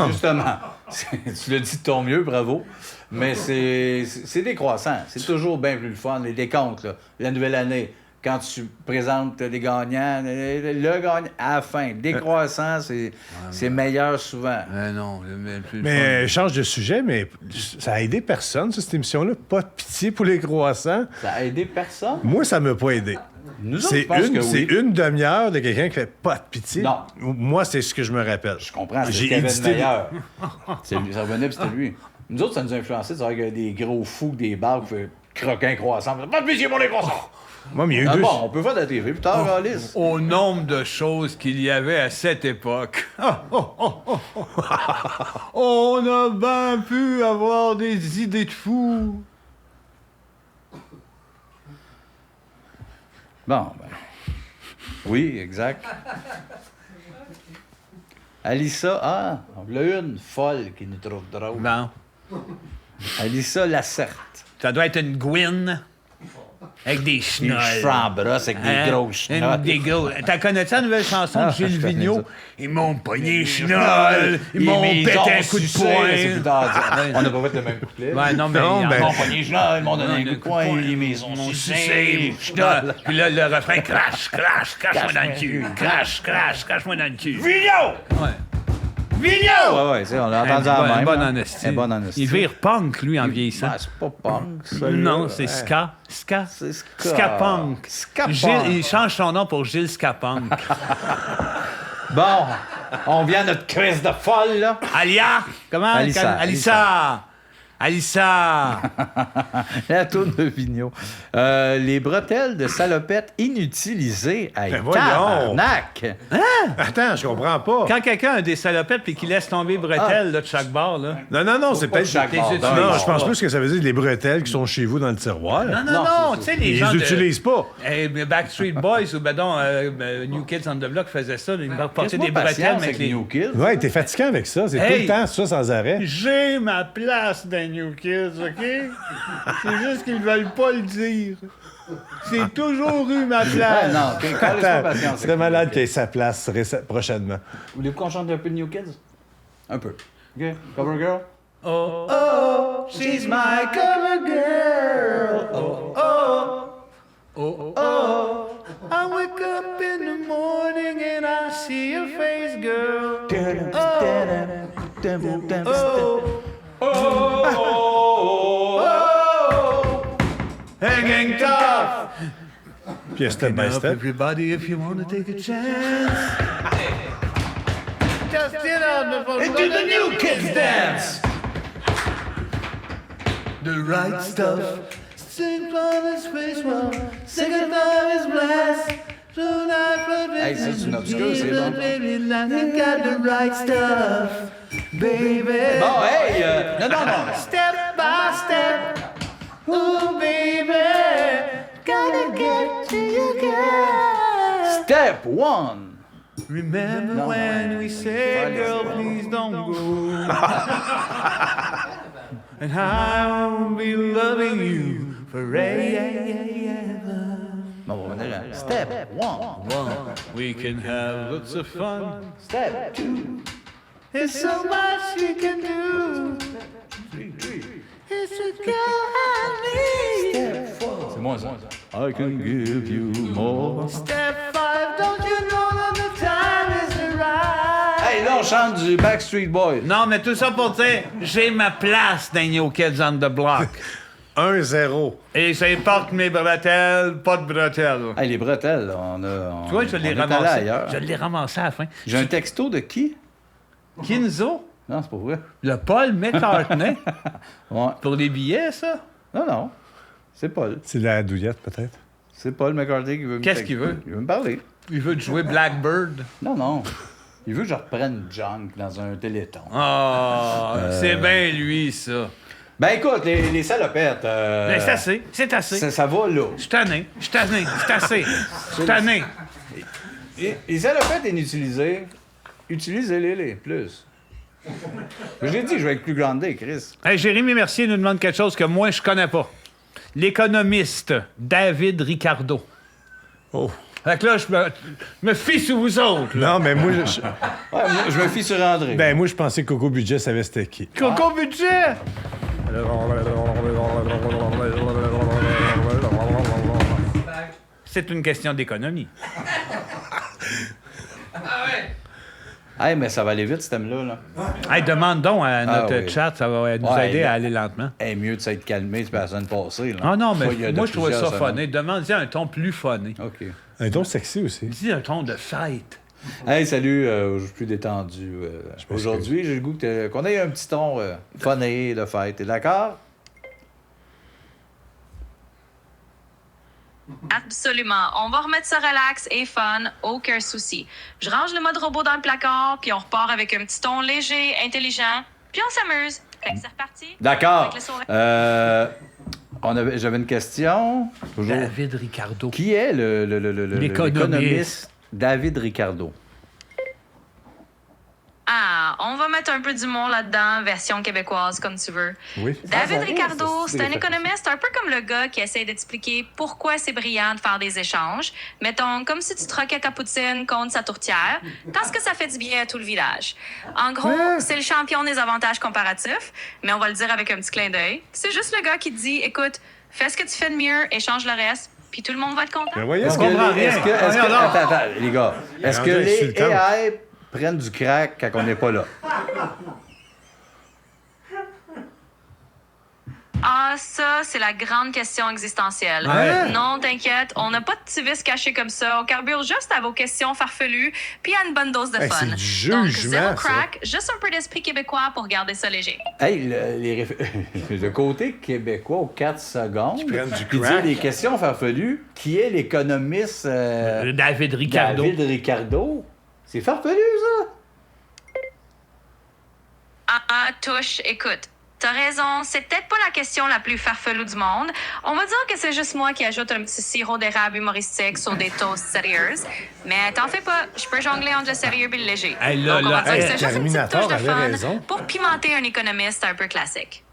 justement. Tu l'as dit de ton mieux, bravo. Mais c'est décroissant. C'est toujours bien plus le fun. Les décomptes, là, la nouvelle année, quand tu présentes les gagnants, le gagnant à la fin. Décroissant, c'est meilleur souvent. Non, Mais change de sujet, mais ça a aidé personne, ça, cette émission-là. Pas de pitié pour les croissants. Ça a aidé personne? Moi, ça m'a pas aidé. Nous autres, C'est je pense une, que c'est oui. une demi-heure de quelqu'un qui fait pas de pitié. Non. Moi, c'est ce que je me rappelle. Je comprends, c'est ce J'ai qu'il y avait de édité- meilleur. Ça revenait, puis c'était lui. Nous autres, ça nous a influencé de savoir qu'il y a des gros fous, des barbes qui font croquin croissant. Pas de pitié pour les croissants! Moi, mais il y a eu Ah deux... bon, on peut faire de la TV plus tard, Alice. Au nombre de choses qu'il y avait à cette époque. On a bien pu avoir des idées de fous. Bon, ben. Oui, exact. Alissa, on a une folle qui nous trouve drôle. Bon, Alissa Lacerte. ça doit être une Gwyn avec des Des chenolles. cheveux en brosse avec des grosses chenolles. Des gros. T'as connais-tu la nouvelle chanson Ah, de Gilles je connais Vigneault? ça. Ils m'ont pogné les chenolles, ils m'ont pété un coup de C'est plus poing. tard. On n'a pas fait le même couplet. Ouais, non, mais... Non, ben- Ils m'ont pogné les chenolles, ils m'ont donné un coup de poing, les maisons Mon sucées, sucé, les chenolles. Puis là, le refrain, crache-moi dans le cul. Crache-moi dans le cul. Vigneault! Ouais. Vigneault! Ouais, c'est, on l'a entendu en même. Bonne là. honestie. Un bon honesty. Il vire punk, lui, en vieillissant. Ben, c'est pas punk, ça. Non, c'est ska. Ska. C'est ska. Ska-punk. Ska-punk. Il change son nom pour Gilles Ska-punk. Bon, on vient à notre crise de folle, là. Alia! Comment? Alissa. Alissa! La tourne de Vigneault. Les bretelles de salopette inutilisées. Hey, Ben voyons. tabarnak! Attends, je comprends pas. Quand quelqu'un a des salopettes puis qu'il laisse tomber bretelles là, de chaque bord, là. Non, c'est peut-être... chaque T'es bord. utilisé. Non, Non, je pense plus que ça veut dire les bretelles qui sont chez vous dans le tiroir. Non, tu sais, les Ils gens. les utilisent pas. Backstreet Boys ou New Kids on the Block faisaient ça. Ils portaient Laisse-moi des bretelles patience avec les. New Kids. Ouais, t'es fatiguant avec ça. C'est tout Hey! le temps ça sans arrêt. J'ai ma place dans New Kids, OK? C'est juste qu'ils veulent pas le dire. C'est toujours eu ma Ah, place. non, laisse-moi Attends, patience. ce serait malade qu'il ait sa place prochainement. Voulez-vous qu'on chante un peu de New Kids? Un peu. OK? Cover Girl? She's my cover girl. I wake up in the morning and I see your face, girl. Hanging tough. Puis step by Up step. everybody if you want to take a chance. Just get out Into the New Kids dance! the right stuff. Sing on his face, well, sing it on his blast. Hey, ça, c'est une obscure, c'est bon. You got the right stuff, baby. Bon, hey! Non. Step by step, ooh, baby. Gotta get to you, girl. Step one! Remember when we said, girl, please don't go. And I'll be loving you forever. Bon, on va revenir à Step one! We can have lots of fun. Step two! There's so much we can do. It's a girl I need. C'est moi, ça. I can give you more. Step 5, don't you know that the time is right? Hey, là, on chante du Backstreet Boys. Non, mais tout ça pour dire, j'ai ma place dans New Kids on the Block. 1-0. Et ça porte mes bretelles, pas de bretelles. Hey, les bretelles, là, on Tu vois, je l'ai on est allé ramassé. ailleurs. Je l'ai ramassé à la fin. J'ai un texto de qui? Kinzo, Non, c'est pas vrai. le Paul McCartney. Ouais. Pour les billets, ça? Non. C'est Paul. C'est la douillette, peut-être. C'est Paul McCartney qui veut me Qu'est-ce qu'il veut? Il veut me parler. Il veut te jouer Blackbird. Non. Il veut que je reprenne Junk dans un téléthon. Ah, c'est bien lui, ça. Ben écoute, les salopettes. Mais c'est assez, c'est assez. Ça va là. Je suis tanné, c'est assez. Je suis tanné. Les salopettes inutilisées, utilisez-les plus. J'ai dit, je vais être plus grandé, Chris. Hey, Jérémy Mercier nous demande quelque chose que moi, je connais pas. L'économiste David Ricardo. Oh. Fait que là, je me fie sur vous autres. Là. Non, mais moi, Ouais, moi, je me fie sur André. moi, je pensais que Coco Budget savait c'était qui. Coco budget! C'est une question d'économie. Hey, mais ça va aller vite, ce thème-là. Là. Hey, demande donc à notre oui. chat, ça va nous Ouais, aider là. à aller lentement. Hey, mieux de s'être calmé depuis la semaine passée. Là. Ah non, mais Pas il y a de moi, je trouvais ça plusieurs funné. semaines. Demande-y un ton plus funné. OK. Un ton sexy aussi. Dis un ton de fête. Hey, salut, je suis plus détendu. Aujourd'hui, j'ai le goût qu'on ait un petit ton funné de fête. T'es d'accord? Absolument. On va remettre ça relax et fun, aucun souci. Je range le mode robot dans le placard, puis on repart avec un petit ton léger, intelligent, puis on s'amuse. Fait que c'est reparti. D'accord. Avec le sourire. J'avais une question. Toujours. David Ricardo. Qui est L'économiste. David Ricardo? Ah, on va mettre un peu d'humour là-dedans, version québécoise, comme tu veux. Oui. David ça Ricardo, c'est c'est un des économiste un peu comme le gars qui essaie d'expliquer pourquoi c'est brillant de faire des échanges. Mettons, comme si tu troquais ta poutine contre sa tourtière, parce que ça fait du bien à tout le village. En gros, c'est le champion des avantages comparatifs, mais on va le dire avec un petit clin d'œil. C'est juste le gars qui te dit, écoute, fais ce que tu fais de mieux, échange le reste, puis tout le monde va être content. Ben voyons. Est-ce comprend rien. Attends, les gars. Est-ce que rendu les insultant. AI prennent du crack quand on n'est pas là? Ah, ça, c'est la grande question existentielle. Ouais. Non, t'inquiète, on n'a pas de petits vices cachés comme ça. On carbure juste à vos questions farfelues, puis à une bonne dose de Hey, fun. c'est du Donc, jugement, zéro ça. crack, juste un peu d'esprit québécois pour garder ça léger. Hey, le côté québécois aux 4 secondes. prennent du Puis crack. dire des questions farfelues. Qui est l'économiste David Ricardo. David Ricardo? C'est farfelu, ça? Ah, touche, écoute. T'as raison, c'est peut-être pas la question la plus farfelue du monde. On va dire que c'est juste moi qui ajoute un petit sirop d'érable humoristique sur des toasts sérieuses. Mais t'en fais pas, je peux jongler entre le sérieux et le léger. Hey, là, Donc on va là, dire que hey, c'est juste une petite Terminator touche de avait fun raison. pour pimenter un économiste un peu classique.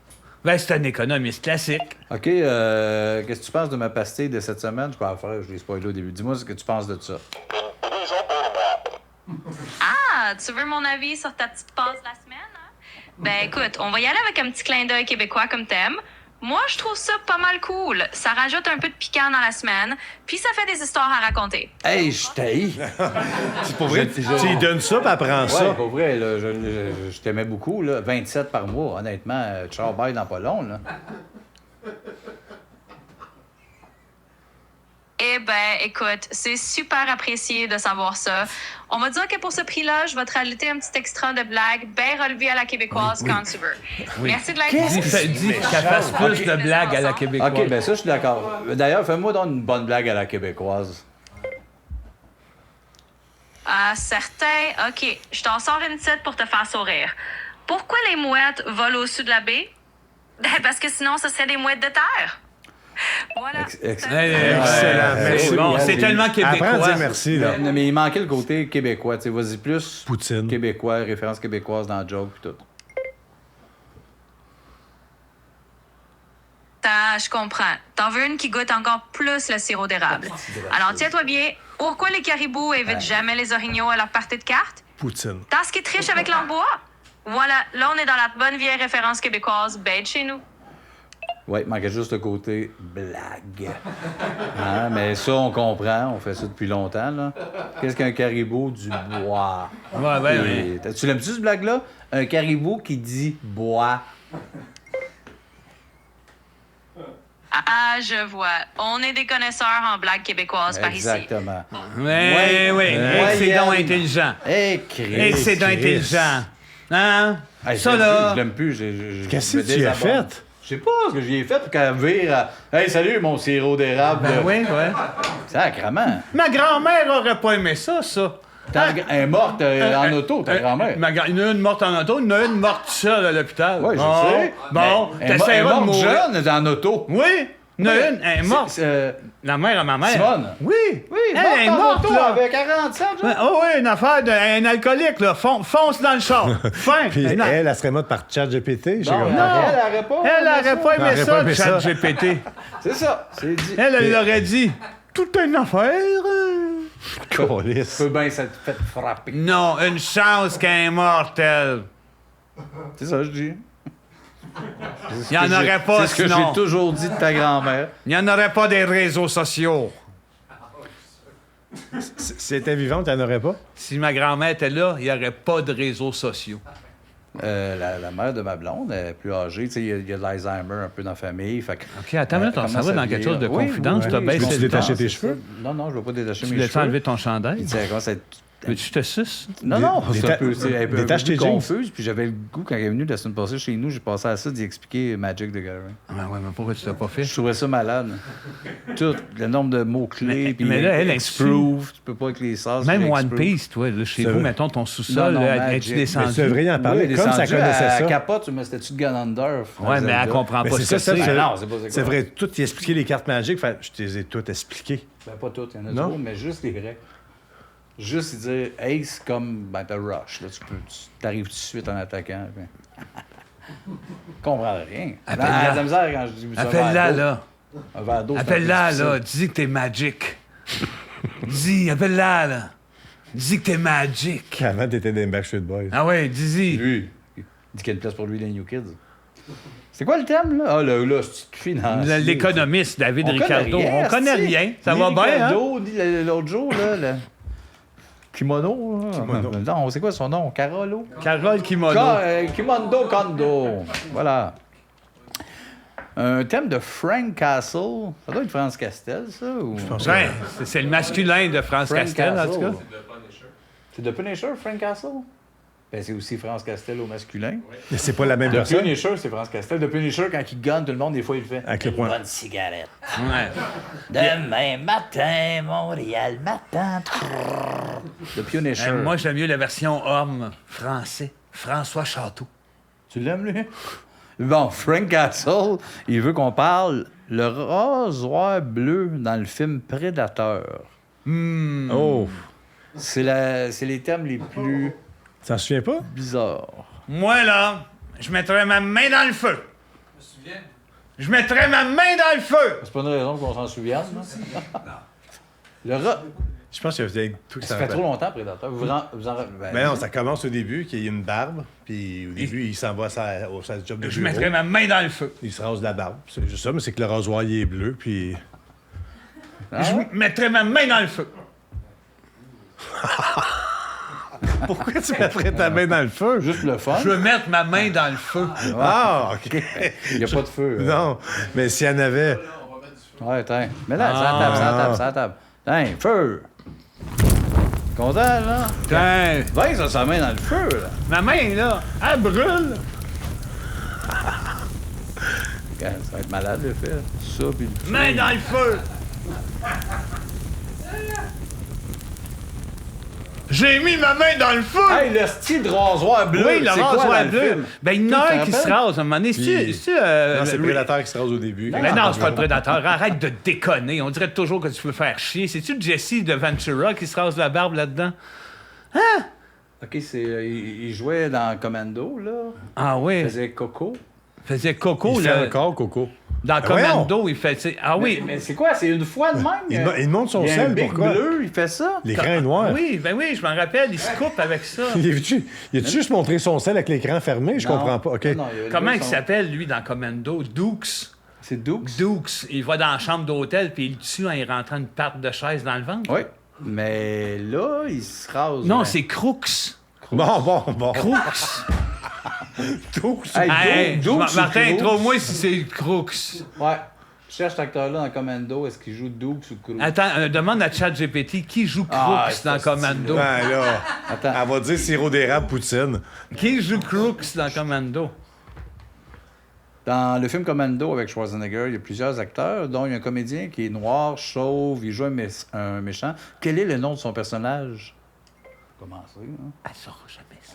Ben, c'est un économiste classique. OK, qu'est-ce que tu penses de ma pastille de cette semaine? Je peux en faire, je l'ai spoilé au début. Dis-moi ce que tu penses de ça. Ah, tu veux mon avis sur ta petite passe de la semaine? Hein? Ben écoute, on va y aller avec un petit clin d'œil québécois comme thème. Moi, je trouve ça pas mal cool. Ça rajoute un peu de piquant dans la semaine, puis ça fait des histoires à raconter. Hey, je t'haïs! C'est pour vrai. Tu lui donnes ça, puis elle prend ça. Ouais, pour vrai, là, je t'aimais beaucoup, là. 27 par mois, honnêtement. Char-bail dans pas long, là. Eh ben, écoute, c'est super apprécié de savoir ça. On va dire que pour ce prix-là, je vais te rajouter un petit extra de blague bien relevé à la québécoise quand tu veux. Merci de l'aide. Dis qu'elle fasse plus de blagues à la québécoise. OK, ben ça, je suis d'accord. D'ailleurs, fais-moi donc une bonne blague à la québécoise. Ah, certain. OK, je t'en sors une petite pour te faire sourire. Pourquoi les mouettes volent au-dessus de la baie? Ben, parce que sinon, ce serait des mouettes de terre. Voilà. Excellent, C'est merci. bon, c'est tellement Apprends à québécois. dire merci, là. Mais il manquait le côté québécois. Tu sais, vas-y plus. Poutine. Québécois, référence québécoise dans le joke et tout. Je comprends. T'en veux une qui goûte encore plus le sirop d'érable. Alors, tiens-toi bien. Pourquoi les caribous évitent jamais les orignaux à leur partie de cartes? Poutine. Parce qu'ils trichent avec leur bois. Voilà, là, on est dans la bonne vieille référence québécoise, ben de chez nous. Oui, il manquait juste le côté blague. Hein, mais ça, on comprend. On fait ça depuis longtemps, là. Qu'est-ce qu'un caribou du bois? Ouais. Tu l'aimes-tu, cette blague-là? Un caribou qui dit bois. Ah, je vois. On est des connaisseurs en blagues québécoises par ici. Exactement. Oui. Ouais, C'est donc Yann. intelligent. Hey, Et c'est donc Chris. intelligent. Hein? Hey, Ça, je là. l'aime plus. Qu'est-ce que tu as fait? Je sais pas ce que j'y ai fait pour qu'elle vire à... Hey, salut, mon sirop d'érable. Ben oui, ouais. Sacrement. Ma grand-mère aurait pas aimé ça. Elle est morte en auto, ta grand-mère. Il y en a une morte en auto, il y en a une morte seule à l'hôpital. Oui, je Bon, sais. Bon, Mais elle est t'essaieras de morte mourir. jeune en auto. Oui, il y en a une, elle est morte. La mère à ma mère. Simone. Oui. Oui, Elle est en morte, auto là. avec 47, genre. Oh oui, une affaire d'un alcoolique, là. Fonce dans le char. Fin. Puis Non. elle serait morte par ChatGPT. j'ai Non, comme- elle aurait pas. Elle aurait pas aimé Elle aurait ça, pas aimé ça. chat GPT. C'est ça, c'est dit. Elle l'aurait dit. Toute une affaire. Câlisse. Peut bien s'être fait frapper. Non, une chance qu'elle est morte, elle. C'est ça, je dis. Il n'y en aurait pas, C'est ce que sinon. j'ai toujours dit de ta grand-mère. Il n'y en aurait pas des réseaux sociaux. Si elle était vivante, elle n'aurait pas. Si ma grand-mère était là, il n'y aurait pas de réseaux sociaux. La mère de ma blonde elle est plus âgée. Tu sais, il y a de l'Alzheimer un peu dans la famille. Fait que, OK, attends une minute, on s'en commence va à dans quelque vieillir. chose de Oui, confidence. oui, T'as oui. baissé Veux-tu le détacher temps. tes cheveux? Non, je ne veux pas détacher Tu mes voulais cheveux. enlever ton chandail? Puis, elle commence à être Veux-tu que je te suce? Non, non, c'est un peu, détache tes jeans. confus. Puis j'avais le goût, quand il est venu la semaine passée chez nous, j'ai passé à ça d'y expliquer Magic the Gathering. Ah, ouais, mais pourquoi tu l'as pas fait? Je trouvais ça malade. Tout, le nombre de mots-clés. Puis mais là, elle Exprove, tu peux pas avec les sauces. Même puis One Exprove. Piece, toi, là, chez C'est vous, vrai. mettons ton sous-sol, Non, non, là, Magic. es-tu Mais descendu? c'est vrai, il en parlait Oui, comme ça descendu connaissait à ça. capote, mais c'était-tu de Ganondorf? Ouais, mais elle comprend Mais pas c'est ce que ça, c'est. c'est- Non, c'est pas C'est vrai, tout y expliquer les cartes magiques, fait, je te les ai toutes expliquées. Ben, pas toutes, il y en a Non. trop, mais juste les vrais. Juste dire Ace comme ben, t'as rush. Là, t'arrives tout de suite en attaquant. Puis... comprends rien. Appelle-la. J'ai de la misère quand je dis un Appelle-la, verre d'eau. là. Un verre d'eau. c'est un peu Appelle-la, difficile. là. Dis que t'es Magic. Dis, appelle-la, là. Dis que t'es Magic. Avant, t'étais des Backstreet Boys. Ah ouais, dis-y. Lui, il dit qu'il y a une place pour lui, les New Kids. C'est quoi le thème, là? Ah, là, c'est financier. L'économiste, David On connaît Ricardo. rien, On connaît asti. rien. Ça Ni va bien, hein? Ricardo, ni l'autre jour, là, le kimono. Là. Non, c'est quoi son nom? Carolo? Carole Kimono. Kimondo Kondo. Voilà. Un thème de Frank Castle. Ça doit être France Castel, ça? Ou... Ouais, c'est le masculin de France Frank Castel, en tout cas. C'est de Punisher, Frank Castle? Ben, c'est aussi France Castel au masculin. Mais c'est pas la même De personne. Punisher, c'est France Castel. De Punisher, quand il gagne tout le monde, des fois, il le fait. Avec le point. Bonne cigarette. Ouais. Demain matin, Montréal matin. De Punisher. Moi, j'aime mieux la version homme français. François Château. Tu l'aimes, lui? Bon, Frank Castle, il veut qu'on parle le rasoir bleu dans le film Prédateur. Oh, C'est les thèmes les plus t'en souviens pas? bizarres. Moi, là, je mettrais ma main dans le feu. Je mettrais ma main dans le feu. C'est pas une raison qu'on s'en souvienne. Le Je pense qu'il y a tout que Ça ça fait trop rappelle. longtemps, Prédateur. Vous en... ben, Mais non, ça commence au début, qu'il y a une barbe, puis au début, il s'en va au job de Je bureau. mettrais ma main dans le feu. Il se rase la barbe. C'est juste ça, mais c'est que le rasoir, il est bleu, puis... Ah Je ouais? mettrais ma main dans le feu. Pourquoi tu mettrais ta main dans le feu? Juste le fun. Je veux mettre ma main dans le feu. Ah, OK. Il n'y a pas de feu. Non, mais s'il y en avait... Ouais, attends. Mais là, ça tape. Tiens, feu. Content, là? Tiens, Vince a sa main dans le feu, là. ma main, là, elle brûle. Ça va être malade, le fait. Ça, puis le feu. Main dans le feu. J'ai mis ma main dans le feu. Hey, le style de rasoir bleu. Oui, le c'est quoi rasoir dans le bleu. film? Ben, il y en a Tu un te qui se rappelles? rase à un moment donné. Puis- C'est-tu, Non, c'est le prédateur qui se rase au début. Mais non, c'est pas le prédateur. Arrête de déconner. On dirait toujours que tu veux faire chier. C'est-tu Jesse de Ventura qui se rase la barbe là-dedans? OK, il jouait dans Commando, là. Ah Il oui. faisait Coco. Faisait Coco, Il fait là. encore Coco. Dans voyons. Commando, il fait... Ah oui. Mais c'est quoi? C'est une fois de même? Il monte son Il y a un sel, bec pourquoi? bleu, il fait ça? L'écran est noir. Oui, ben oui, je m'en rappelle. Il se coupe avec ça. Il a-tu juste montré son sel avec l'écran fermé? Je Non. comprends pas. OK. Non, il y a Comment deux il sons. s'appelle, lui, dans Commando? Dukes. C'est Dukes? Dukes. Il va dans la chambre d'hôtel, puis il le tue en y rentrant une patte de chaise dans le ventre. Oui. Mais là, il se rase. Non, ouais. c'est Crooks. Bon. Crooks. Tous. Hey, Hey, Dukes, Martin, ou Crooks? trouve-moi si c'est Crooks. Ouais. Je cherche cet acteur-là dans Commando. Est-ce qu'il joue Dukes ou Crooks? Attends, demande à ChatGPT qui joue Crooks Ah, dans c'est Commando. Ben là, Attends. elle va dire sirop d'érable poutine. Qui joue Crooks dans Commando? Dans le film Commando avec Schwarzenegger, il y a plusieurs acteurs, dont il y a un comédien qui est noir, chauve, il joue un méchant. Quel est le nom de son personnage? Comment ça? Hein? Elle saura jamais ça.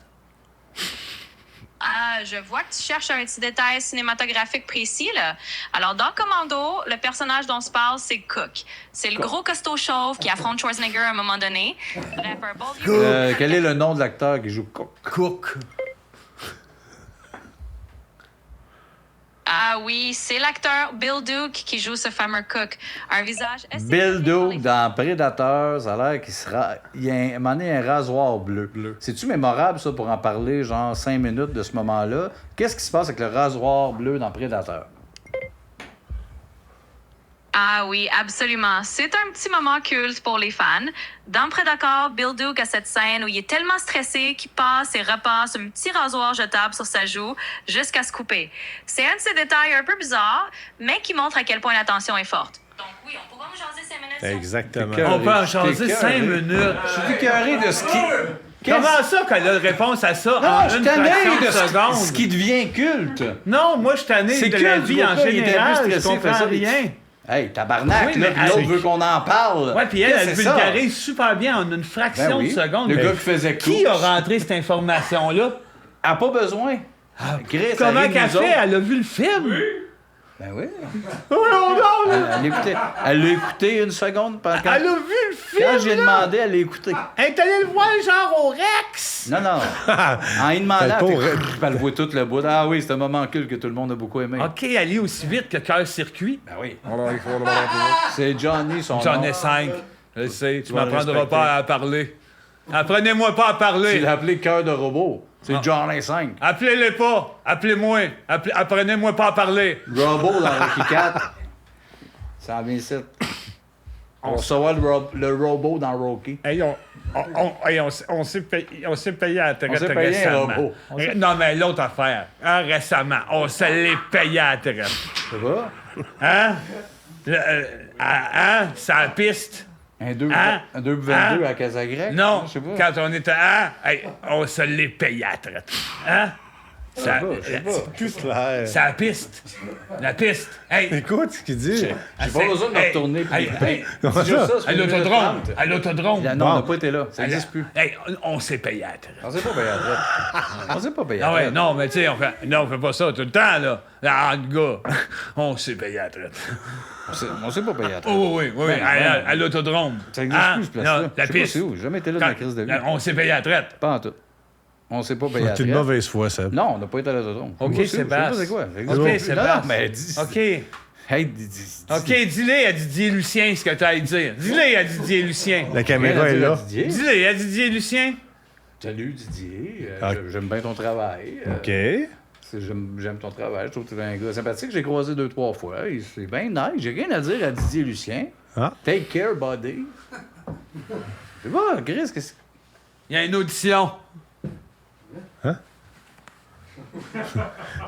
Ah, je vois que tu cherches un petit détail cinématographique précis, là. Alors, dans Commando, le personnage dont on se parle, c'est Cook. C'est le gros costaud chauve qui affronte Schwarzenegger à un moment donné. Bref, un bon vieux... Quel est le nom de l'acteur qui joue Cook? Cook. Ah oui, c'est l'acteur Bill Duke qui joue ce fameux Cook. Un visage... Bill Duke dans Prédateur, ça a l'air qu'il sera. Il y a un moment donné un rasoir bleu. C'est-tu mémorable, ça, pour en parler, genre 5 minutes de ce moment-là? Qu'est-ce qui se passe avec le rasoir bleu dans Prédateur? Ah oui, absolument. C'est un petit moment culte pour les fans. Dans Predator, Bill Duke a cette scène où il est tellement stressé qu'il passe et repasse un petit rasoir jetable sur sa joue jusqu'à se couper. C'est un de ces détails un peu bizarres, mais qui montre à quel point la tension est forte. Donc oui, on pourra en jaser 5 minutes. Exactement. T'es On peut en Je t'ai jaser 5 écœuré. minutes. Je suis écœuré de ce qui... Comment ça qu'elle a réponse à ça Non, en je suis une tanné fraction de de seconde? ce qui devient culte. Non, moi, je suis tanné C'est de la culte, vie tu vois en pas, il était général. plus Je stressé, fait comprends ça, rien. Hey, tabarnak, Oui, là, mais puis l'autre elle- veut qu'on en parle. Ouais, puis elle Qu'est-ce que c'est ça? vulgarise super bien en une fraction Ben oui. de seconde. Le Mais gars qui faisait qui a course. rentré cette information-là? Elle a pas besoin. Chris, Comment elle qu'elle fait? Elle a vu le film? Ben oui. Oh non, non, là! Elle l'a écouté une seconde. Quand, Elle a vu le film! quand j'ai là! demandé, elle l'a écouté. Elle est allée le voir genre au Rex! Non, non. En y demandant, T'as elle, pas- fait, elle voit tout le bout. Ah oui, c'est un moment culte que tout le monde a beaucoup aimé. OK, elle est aussi vite que Cœur-Circuit. Ben oui. C'est Johnny, son J'en nom. ai 5. Je sais, tu vas le m'apprendras respecter. pas à parler. Apprenez-moi pas à Tu parler. l'as appelé Cœur de robot. C'est Johnny 5. Appelez-les pas. Appelez-moi. Apprenez-moi pas à parler. Robot dans Rocky 4. Ça en vient ici. On saura le robot dans Rocky. Hey, on s'est payé à la traite On s'est payé un récemment. robot. Non, mais l'autre affaire, hein, récemment, on se l'est payé à la traite. Ça va? Hein? Hein? C'est la piste. Un 2 Hein? 22 Hein? à Casagrec? Non, Je sais pas. quand on était hein? Hey, on se l'est payé à la traite. Hein? Ça, Je sais pas. Plus clair. c'est la piste. La piste. Hey! Écoute ce qu'il dit. J'ai pas besoin de me retourner puis d'écouter. Non, C'est juste ça, c'est À une minute l'autodrome. 30. À l'autodrome. Non, on n'a pas été là. Ça Hey, n'existe plus. Hey, on s'est payé à la traite. On s'est pas payé à la traite. On s'est pas payé à Ah la ouais, traite. non, mais tu sais, on fait pas ça tout le temps, là. Ah, le gars, on s'est payé à la traite. On s'est pas payé à la traite. Oh, oui, oui, Ben, à l'autodrome. Ça n'existe Ah, plus, ce place-là. non, la Je sais pas piste. c'est où. J'ai jamais été là dans la crise de vie. On s'est payé à la traite. Pas en tout. On s'est pas payé à la T'es une traite. mauvaise foi, ça. Non, on n'a pas été à l'autodrome. OK, Je sais pas Sébastien. c'est quoi. OK, Sébastien. Non, mais dis. OK. Hey, dis. OK, dis-le à Didier Lucien ce que tu as à dire. Dis-le à Didier Lucien. La caméra est là. Dis-le à Didier Lucien. Salut Didier. Ah. J'aime bien ton travail. OK. J'aime ton travail. Je trouve que tu es un gars sympathique. J'ai croisé 2-3 fois. C'est bien nice. J'ai rien à dire à Didier Lucien. Ah. Take care, buddy. C'est pas, Chris, qu'est-ce que Il y a une audition.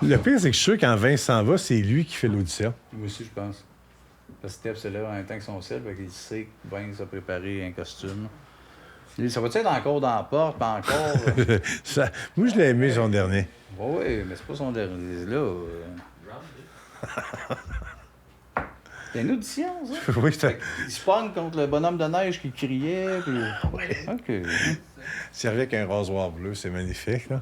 Le pire, c'est que je suis sûr quand Vincent va, c'est lui qui fait l'audition. Moi aussi, je pense. Parce que Steph se lève en même temps que son sel, fait qu'il sait que Vince a préparé un costume. Ça va-tu être encore dans la porte, pas encore? Moi, je l'ai aimé, son dernier. Oui, mais c'est pas son dernier. Là. C'est une audition, ça? Oui, c'est Il se pogne contre le bonhomme de neige qui criait. Puis... OK. servi avec un rasoir bleu, c'est magnifique, là.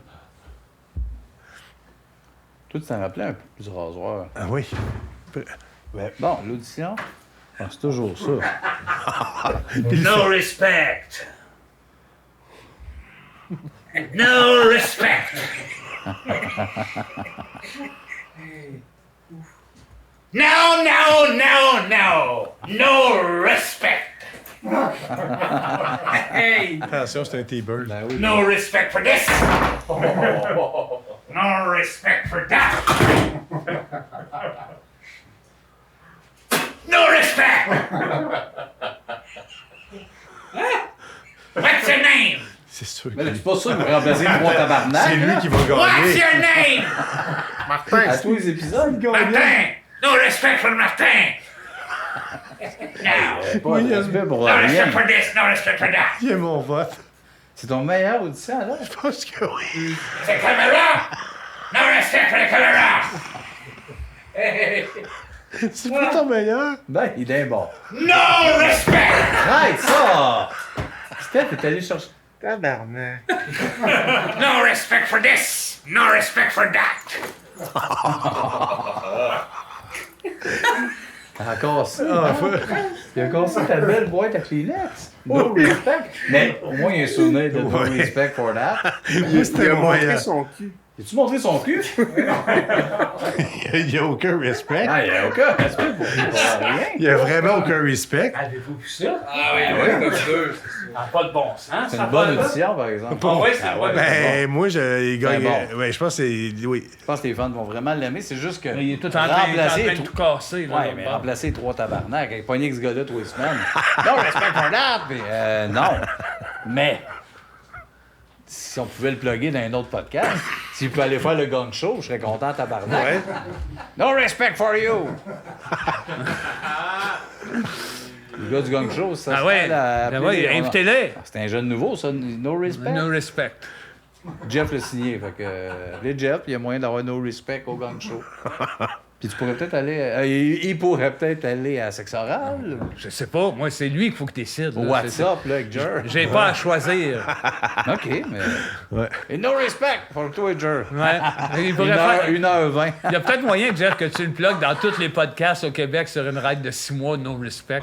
Toi, tu t'en rappelais un peu du rasoir. Ah oui. Bon, l'audition, c'est toujours ça. No respect. No respect. No, no, no, no. No respect. Hey, Attention, c'est un T-Bird. Ben oui. no respect for this. No respect for that. No respect. What's your name? C'est sûr. Mais là, c'est pas ça que vous remplacez 3 tabarnak. C'est lui qui va What's gagner. your name? À tous les épisodes. Martin. No respect for Martin. No. Pas de respect pour No rien. respect for this. No respect for that. Il est mon vote. C'est ton meilleur audition, là? Je pense que oui. The camera. No respect for the camera. C'est pas ton meilleur. Ben, il est bon. No respect. Arrête ça! Steph est allé chercher. Tabarnak. No respect for this. No respect for that. T'as encore ça. Ah, Il a encore ça, ta belle boîte à Kleenex. No respect. Mais au moins, il y a un souvenir de no Ouais. respect for that. C'était moyen. As-tu montré son cul? Il n'y a aucun respect. Ah, il y a aucun respect pour rien. Il n'y a vraiment aucun respect. Avez-vous vu ça? Ah oui, ça n'a pas de bon sens. C'est une bonne audition, par exemple. Ah oui, c'est vrai. Ben, moi, il gagne. bon. Ouais, je pense que c'est. Oui. Je pense que les fans vont vraiment l'aimer. C'est juste que. Il est tout en train de tout casser. Là, Ouais, mais remplacer 3 tabarnak avec pogné avec ce gars-là 3 semaines. No respect for that! Puis, non. Mais, si on pouvait le plugger dans un autre podcast, s'il pouvait aller faire le gang show, je serais content tabarnak. Ouais. No respect for you! Le gars du gang show, ça Ah ouais, ben ouais, invitez-les. C'est un jeune nouveau, ça. No respect. No respect. Jeff l'a signé. Fait que, appelez Jeff, il y a moyen d'avoir no respect au gang show. Puis tu pourrais peut-être aller. Il pourrait peut-être aller à Sexe Oral. Je sais pas, moi, c'est lui qu'il faut que tu décides. Au WhatsApp, là, avec Jer. J'ai pas à choisir. OK, mais. Ouais. Et no respect pour toi et Jer. Ouais. Il pourrait faire... 1h20. Il y a peut-être moyen, Jeff, que tu le plugues dans tous les podcasts au Québec sur une règle de 6 mois, no respect.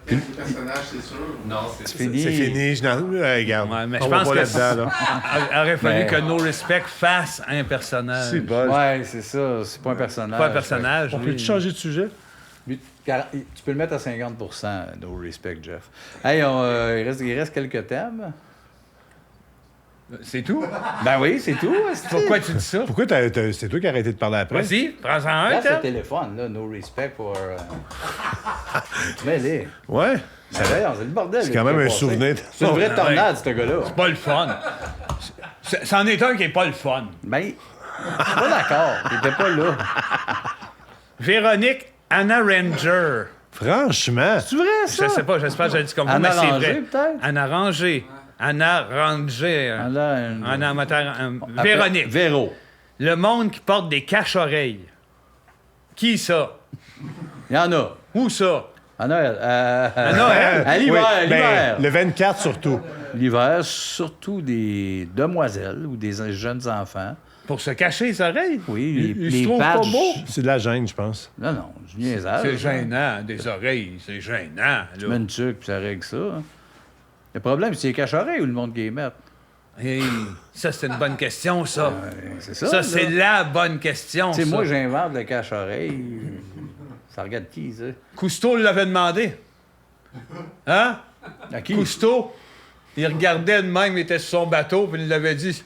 Le personnage, c'est sûr. Non, C'est fini. C'est fini. Regarde. Ouais, mais on je va pense pas que là-dedans, là. il aurait fallu Mais- que No Respect fasse un personnage. C'est bon. Ouais, c'est ça. C'est pas un personnage. Pas un personnage. On lui. peut-tu changer de sujet? Lui, tu peux le mettre à 50%, no respect, Jeff. Hey, il reste quelques thèmes. C'est tout? Ben oui, c'est tout. esti. Pourquoi tu dis ça? Pourquoi c'est toi qui as arrêté de parler après? Vas-y, prends-en un, Regarde ce t'as. téléphone, là, no respect pour. Mais les. Ouais. C'est le bordel. C'est quand même un souvenir. C'est une vraie tornade, ce gars-là. Pas le fun. C'en est un qui est pas le fun. Ben, je suis pas d'accord. T'étais pas là. Véronique Anna Ranger. Franchement. C'est vrai, ça? Je sais pas, j'espère que j'ai dit comme vous, Anna mais c'est Ranger, vrai. peut-être? Anna Ranger. Anna Ranger. Anna amateur. Véronique. Véro. Le monde qui porte des cache-oreilles. Qui ça? Il y en a. Où ça? À Noël. À Noël? À l'hiver, Oui, l'hiver. ben, le 24 surtout. L'hiver, surtout des demoiselles ou des jeunes enfants. Pour se cacher les oreilles? Oui, Il se trouve pas beau? C'est de la gêne, je pense. Non, non, du niaisage. C'est gênant, des oreilles, c'est gênant. Tu Là. mets une tuque, puis ça règle ça. hein. Le problème, c'est les cache-oreilles ou le monde qui les met. Hey, ça, c'est une bonne question, ça. C'est ça. Ça, là. c'est la bonne question. Tu sais, ça. moi, j'invente le cache-oreille. Ça regarde qui, ça? Cousteau l'avait demandé. Hein? À qui? Cousteau, il regardait de même, il était sur son bateau, puis il l'avait dit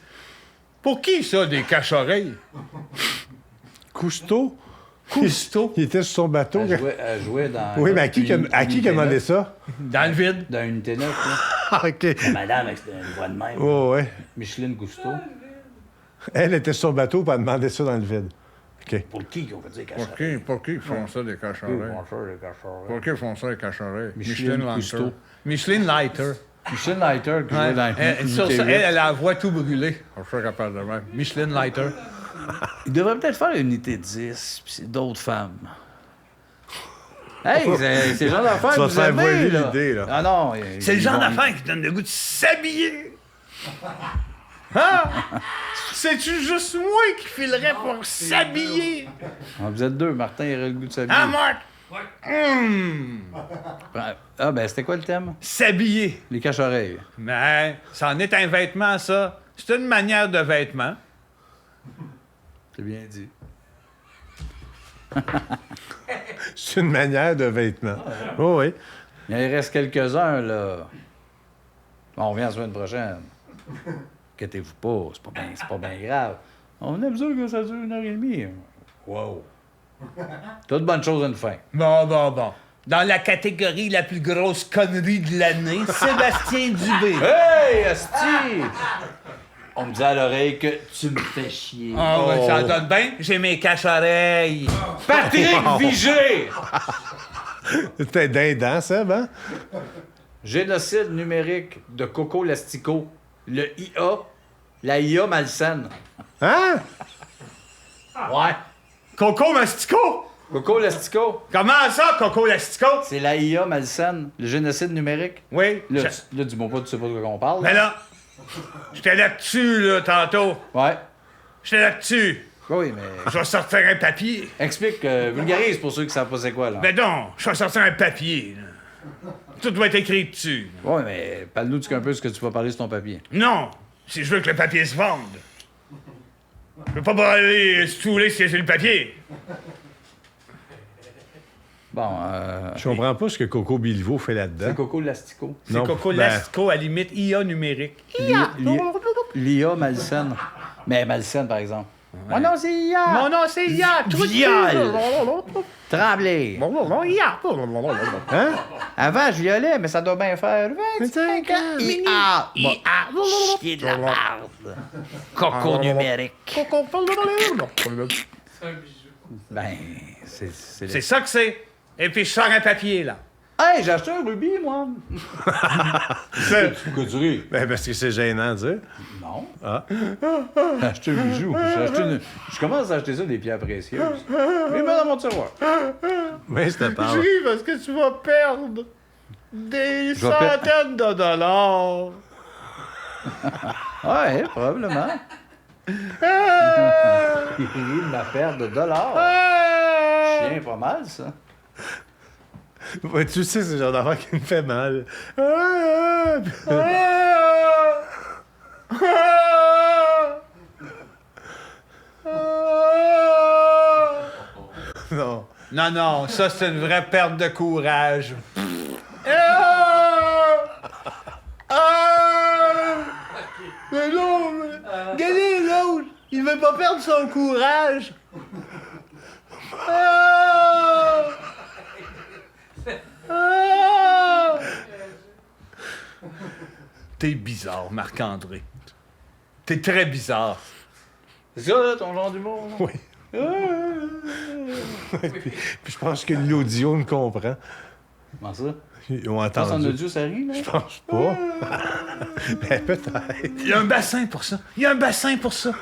pour qui ça, des cache-oreilles? Cousteau? Cousteau, Il était sur son bateau. Elle jouait dans. Oui, mais à qui qui a demandé ça? dans le vide. Dans une unité 9, là. Ah, OK. Madame, avec une voix de même. Oh, ouais. Micheline Cousteau. Elle était sur son bateau pour demander ça dans le vide. OK. Pour qui qu'on fait dire cache-oreille? Pour qui ils font ça, des cache-oreilles? Bonjour, les cache-oreilles. Pour qui ils font ça, les cache-oreilles? Micheline Cousteau. Micheline Lighter. Micheline Lighter qui jouait dans Sur unité ça, 8. elle a la voix tout brûlée. Je suis capable de même. Micheline Lighter. Il devrait peut-être faire une unité 10, puis c'est d'autres femmes. Hey, c'est le genre d'affaires Tu que vas vous te faire aimez, voler là. l'idée, là. Ah non. C'est le genre d'affaire qui donne le goût de s'habiller. Hein? C'est-tu juste moi qui filerais pour s'habiller? Vous êtes deux, Martin, il aurait le goût de s'habiller. Hein, Marc? Ah, ben, c'était quoi le thème? S'habiller. Les cache-oreilles. Mais ça en est un vêtement, ça. C'est une manière de vêtement. C'est bien dit. C'est une manière de vêtement. Oh, oui. Il en reste quelques-uns, là. On revient la semaine prochaine. Inquiétez-vous pas, c'est pas bien grave. On aime ça que ça dure 1h30. Wow. Toute bonne chose à une fin. Bon. Dans la catégorie la plus grosse connerie de l'année, Sébastien Dubé. Hey, Asti! On me dit à l'oreille que tu me fais chier. Ah ouais, ça en donne bien. J'ai mes cache-oreilles. Patrick Vigé! C'était dindant, ça, hein? Génocide numérique de Coco Lastico. Le IA. La IA malsaine. Hein? Ouais. Coco Mastico? Coco Lastico. Comment ça, Coco Lastico? C'est la IA malsaine. Le génocide numérique. Oui. Là, là dis-moi pas, tu sais pas de quoi on parle. Mais là, j'étais là-dessus, là, tantôt. Ouais. J'étais là-dessus. Oui, mais. Je vais sortir un papier. Explique, vulgarise pour ceux qui savent pas c'est quoi, là. Ben donc, je vais sortir un papier, là. Tout doit être écrit dessus. Ouais, mais parle-nous un peu ce que tu vas parler sur ton papier. Non, si je veux que le papier se vende. Je peux pas aller saouler si c'est le papier. Bon, Je comprends pas ce que Coco Bilvaux fait c'est là-dedans. Coco Lastico. C'est Non, Coco ben- Lastico, à la limite, IA numérique. L'IA malsaine. Mais malsaine, par exemple. Mon nom, c'est IA. Mon nom, c'est IA. Viol. Tremblay. IA. Hein? Avant, je violais, mais ça doit bien faire 25 ans. IA. Chier de la merde. Coco numérique. Ben, c'est C'est ça que c'est. Et puis je sors un papier, là. Hey, j'ai acheté un rubis, moi. Pourquoi tu ris? Ben, parce que c'est gênant de dire. Non. Ah. J'ai acheté un bijou. Je commence à acheter ça des pierres précieuses. Mais dans mon tiroir. Mais c'était pas. Je ris parce que tu vas perdre des Je vais perdre- centaines de dollars. Ouais, probablement. Il rit de ma perte de dollars. Chien, pas mal, ça. Ouais, tu sais, c'est le genre d'affaire qui me fait mal. Non. Non, non, ça, c'est une vraie perte de courage. Mais non, regardez l'autre, il veut pas perdre son courage. T'es bizarre, Marc-André. T'es très bizarre. C'est ça, là, ton genre d'humour? là? Oui. Puis je pense que l'audio me comprend. Comment ça? Ils ont Tu penses en entendu. audio, ça rit, là? Je pense pas. Ben, peut-être. Il y a un bassin pour ça. Il y a un bassin pour ça.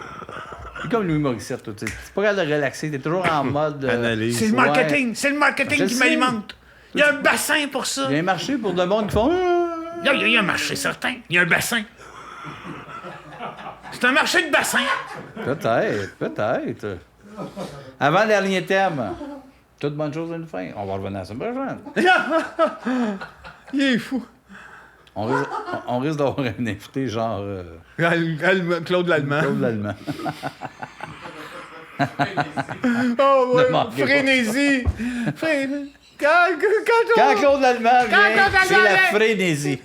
C'est comme Louis Morissette, toi. T'es pas capable de relaxer. T'es toujours en mode... Analyse. C'est le marketing. C'est le marketing Je qui sais. m'alimente. Il y a un bassin pour ça. Il y a un marché pour de monde qui font... Il y a un marché certain. Il y a un bassin. C'est un marché de bassin. Peut-être. Avant-dernier thème. Toute bonne chose à une fin. On va revenir à la semaine prochaine. Il est fou. On risque d'avoir un invité genre... Claude Lallemand. Claude Lallemand. Oh, Ne ouais. manquez pas. Frénésie. Quand Claude Lallemand vient, Claude c'est Lallemand la vient. frénésie.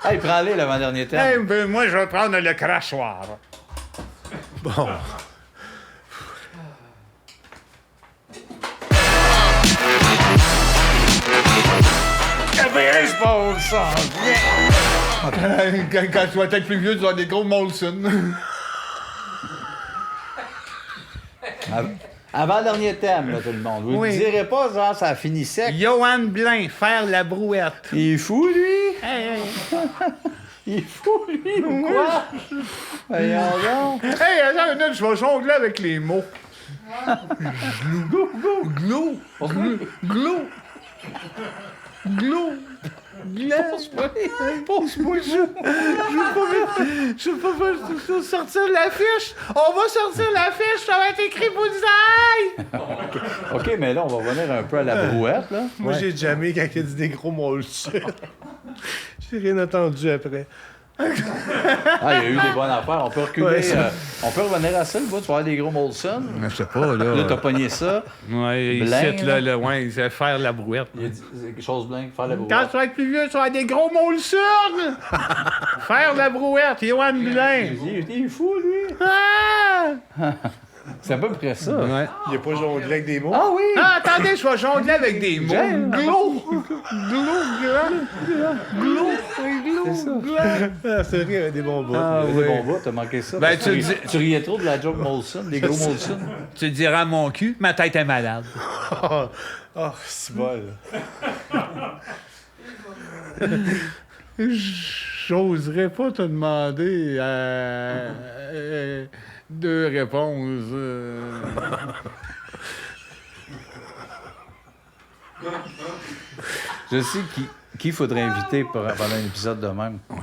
Hey, prends-les l'avant-dernier thème. Ben, moi, je vais prendre le crachoir. Bon. Quand tu vas être plus vieux, tu vas avoir des gros Molson. Avant-dernier thème, là, tout le monde. Vous ne Oui. direz pas, genre, ça a fini sec. Johan Blain, faire la brouette. Il est fou, lui. Hey, Il est fou, lui, ou quoi? Voyons donc. hey, attends une minute, je vais jongler avec les mots. Glou. Glou. Glou. Glou. Pose-moi le jeu. Je veux pas sortir l'affiche. On va sortir l'affiche, ça va être écrit bullseye. OK, mais là, on va revenir un peu à la brouette, là. Moi, j'ai jamais quand il a dit des gros mots J'ai rien entendu après. Ah, il y a eu des bonnes affaires. On peut reculer. Ouais, ça- On peut revenir à ça, le bout. Tu vas avoir des gros Molson. Je sais pas, là. Là, t'as pogné ça. Ouais, Blain, ici, là, ouais, c'est faire la brouette. Il a dit quelque chose blanc, faire la Quand brouette. tu vas être plus vieux, tu vas avoir des gros Molson. Faire la brouette, Johan Blain. Il est fou, lui. Ah! C'est à peu près ça. Ouais. Il a pas jonglé avec des mots. Ah oui! Ah, attendez, je vais jongler avec des mots. J'aime. Glou. Glou. Ah, c'est vrai, il y avait des bons bouts. Ah, C'est oui. bon bas, t'as manqué ça. Ben, parce que tu le dis- tu riais trop de la joke Molson, des gros Molson. Tu le diras à mon cul, ma tête est malade. Oh, c'est bol. J'oserais pas te demander deux réponses. Je sais qui faudrait inviter pendant un épisode de même. Ouais.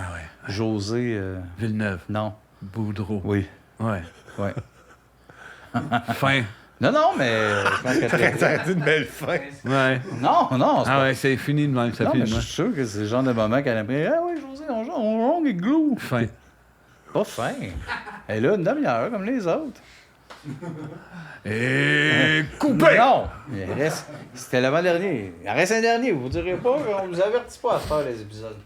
José. Villeneuve. Non. Boudreau. Oui. Ouais. Ouais. Fin. Non, mais je pense que Ça a été une belle fin. Ouais. Non, c'est Ah pas... ouais, c'est fini de même, ça Non, finit mais de je même. suis sûr que c'est le genre de moment qu'elle aimerait. Ah oui, José, on jongle et glou. Fin. Pas fin. Elle est là une demi-heure comme les autres. Et coupé! Non! Il reste... C'était l'avant-dernier. Il en reste un dernier. Vous ne direz pas qu'on vous avertit pas à faire les épisodes.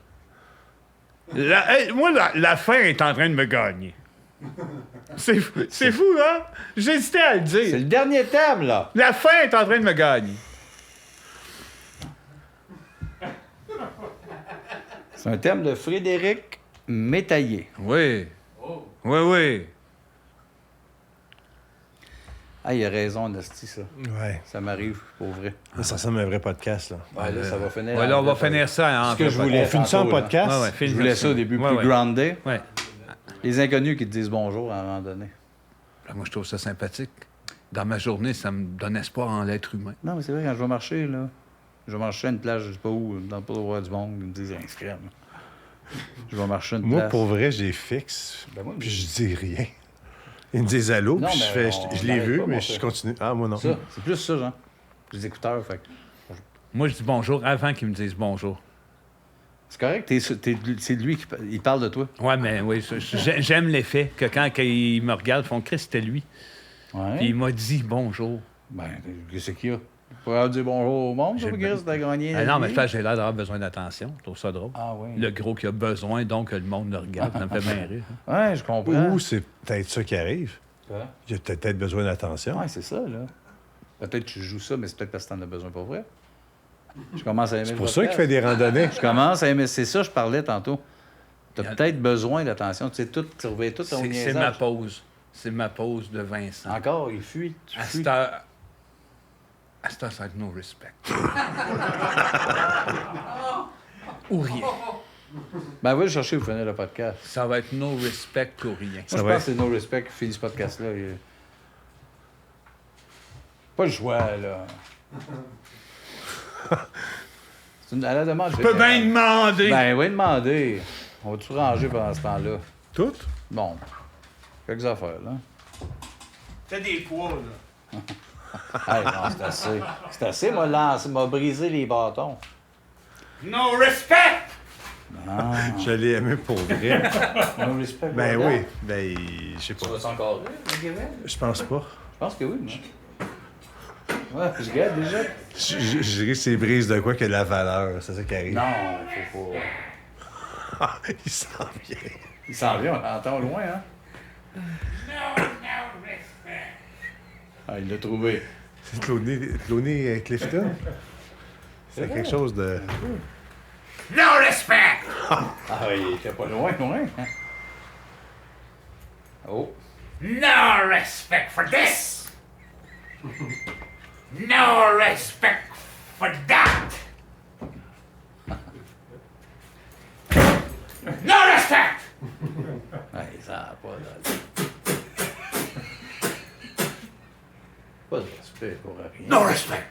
Moi, la fin est en train de me gagner. C'est fou, hein? J'hésitais à le C'est dire. le dernier thème, là. La fin est en train de me gagner. C'est un thème de Frédéric Métaillé. Oui. Oui. Ah, il a raison, Nasty, ça. Ouais. Ça m'arrive, pour vrai. Là, ça ressemble à un vrai podcast, là. Ouais, là, ça va finir. Ouais, là, on va finir ça. Ce que je voulais. On finit ça en tantôt, là. podcast? Ouais, ouais, Je finis voulais ça. ça au début, Ouais, plus ouais. groundé. Ouais. Les inconnus qui te disent bonjour à un moment donné. Là, moi, je trouve ça sympathique. Dans ma journée, ça me donne espoir en l'être humain. Non, mais c'est vrai, quand je vais marcher, là, je vais marcher à une plage, je sais pas où, dans le Pas du monde, ils me disent inscrire. Je vais marcher à une Moi, place. pour vrai, j'ai fixe. Ben, moi, Puis je dis rien. Ils me disent allô, Non, puis je mais fais, on je l'ai n'arrête vu, pas, mais mon je frère. continue. Ah, moi non. Ça, c'est plus ça, genre. Les écouteurs, fait que Moi, je dis bonjour avant qu'ils me disent bonjour. c'est correct, c'est lui qui il parle de toi. Ouais, mais oui, j'aime l'effet que quand il me regarde, ils font Chris, c'était lui. Ouais. Puis il m'a dit bonjour. Ben, qu'est-ce qu'il y a? Faut leur dire bonjour au monde, J'ai ça, le- Chris, t'as gagné. Ah non, mais lui. je pense que j'ai l'air d'avoir besoin d'attention. Je trouve ça drôle. Ah oui. Le gros qui a besoin, donc que le monde le regarde, ça me fait bien rire. Ouais, je comprends. Ou c'est peut-être ça qui arrive. Ouais. Il a peut-être besoin d'attention. Ouais, c'est ça, là. Peut-être que tu joues ça, mais c'est peut-être parce que t'en as besoin pour vrai. Je commence à aimer C'est pour ça qu'il fait des... des randonnées. Je commence à aimer... C'est ça, je parlais tantôt. T'as Il y a- peut-être besoin d'attention. Tu sais, tout, tu reviens tout ton C'est niaisage. ma pause. C'est ma pause de Vincent. Encore, il fuit. Tu À fuis. cette heure, ça va être no respect. Ou rien. Ben, va le chercher, vous finir le podcast. Ça va être no respect ou rien. Moi, Ça je va pense que c'est No Respect qui finit ce podcast-là. Pas le choix, là. C'est une... À la demande, Je peux bien demander. Ben, oui, demander. On va tout ranger pendant ce temps-là. Tout? Bon. Quelques affaires, là. Fais des poids, là. Hey, non, c'est assez. C'est assez, m'a brisé les bâtons. No respect! Je l'ai aimé pour vrai. No Respect. Ben voilà. oui. Ben, je sais pas. Tu vas-tu encore rire, Kevin? Je pense pas. Je pense que oui, moi. Ouais, je regarde déjà. Je dirais que c'est brise de quoi que de la valeur. C'est ça qui arrive. Non, faut pas. Il s'en vient. Il s'en vient, on l'entend loin, hein? Ah, il l'a trouvé. C'est Clooney Clifton. C'est quelque chose de... No respect! Ah, il était pas loin, loin. Hein? Oh. No respect for this! No respect for that! No respect! Hey, ça a pas de... Pas de respect pour rien. No respect!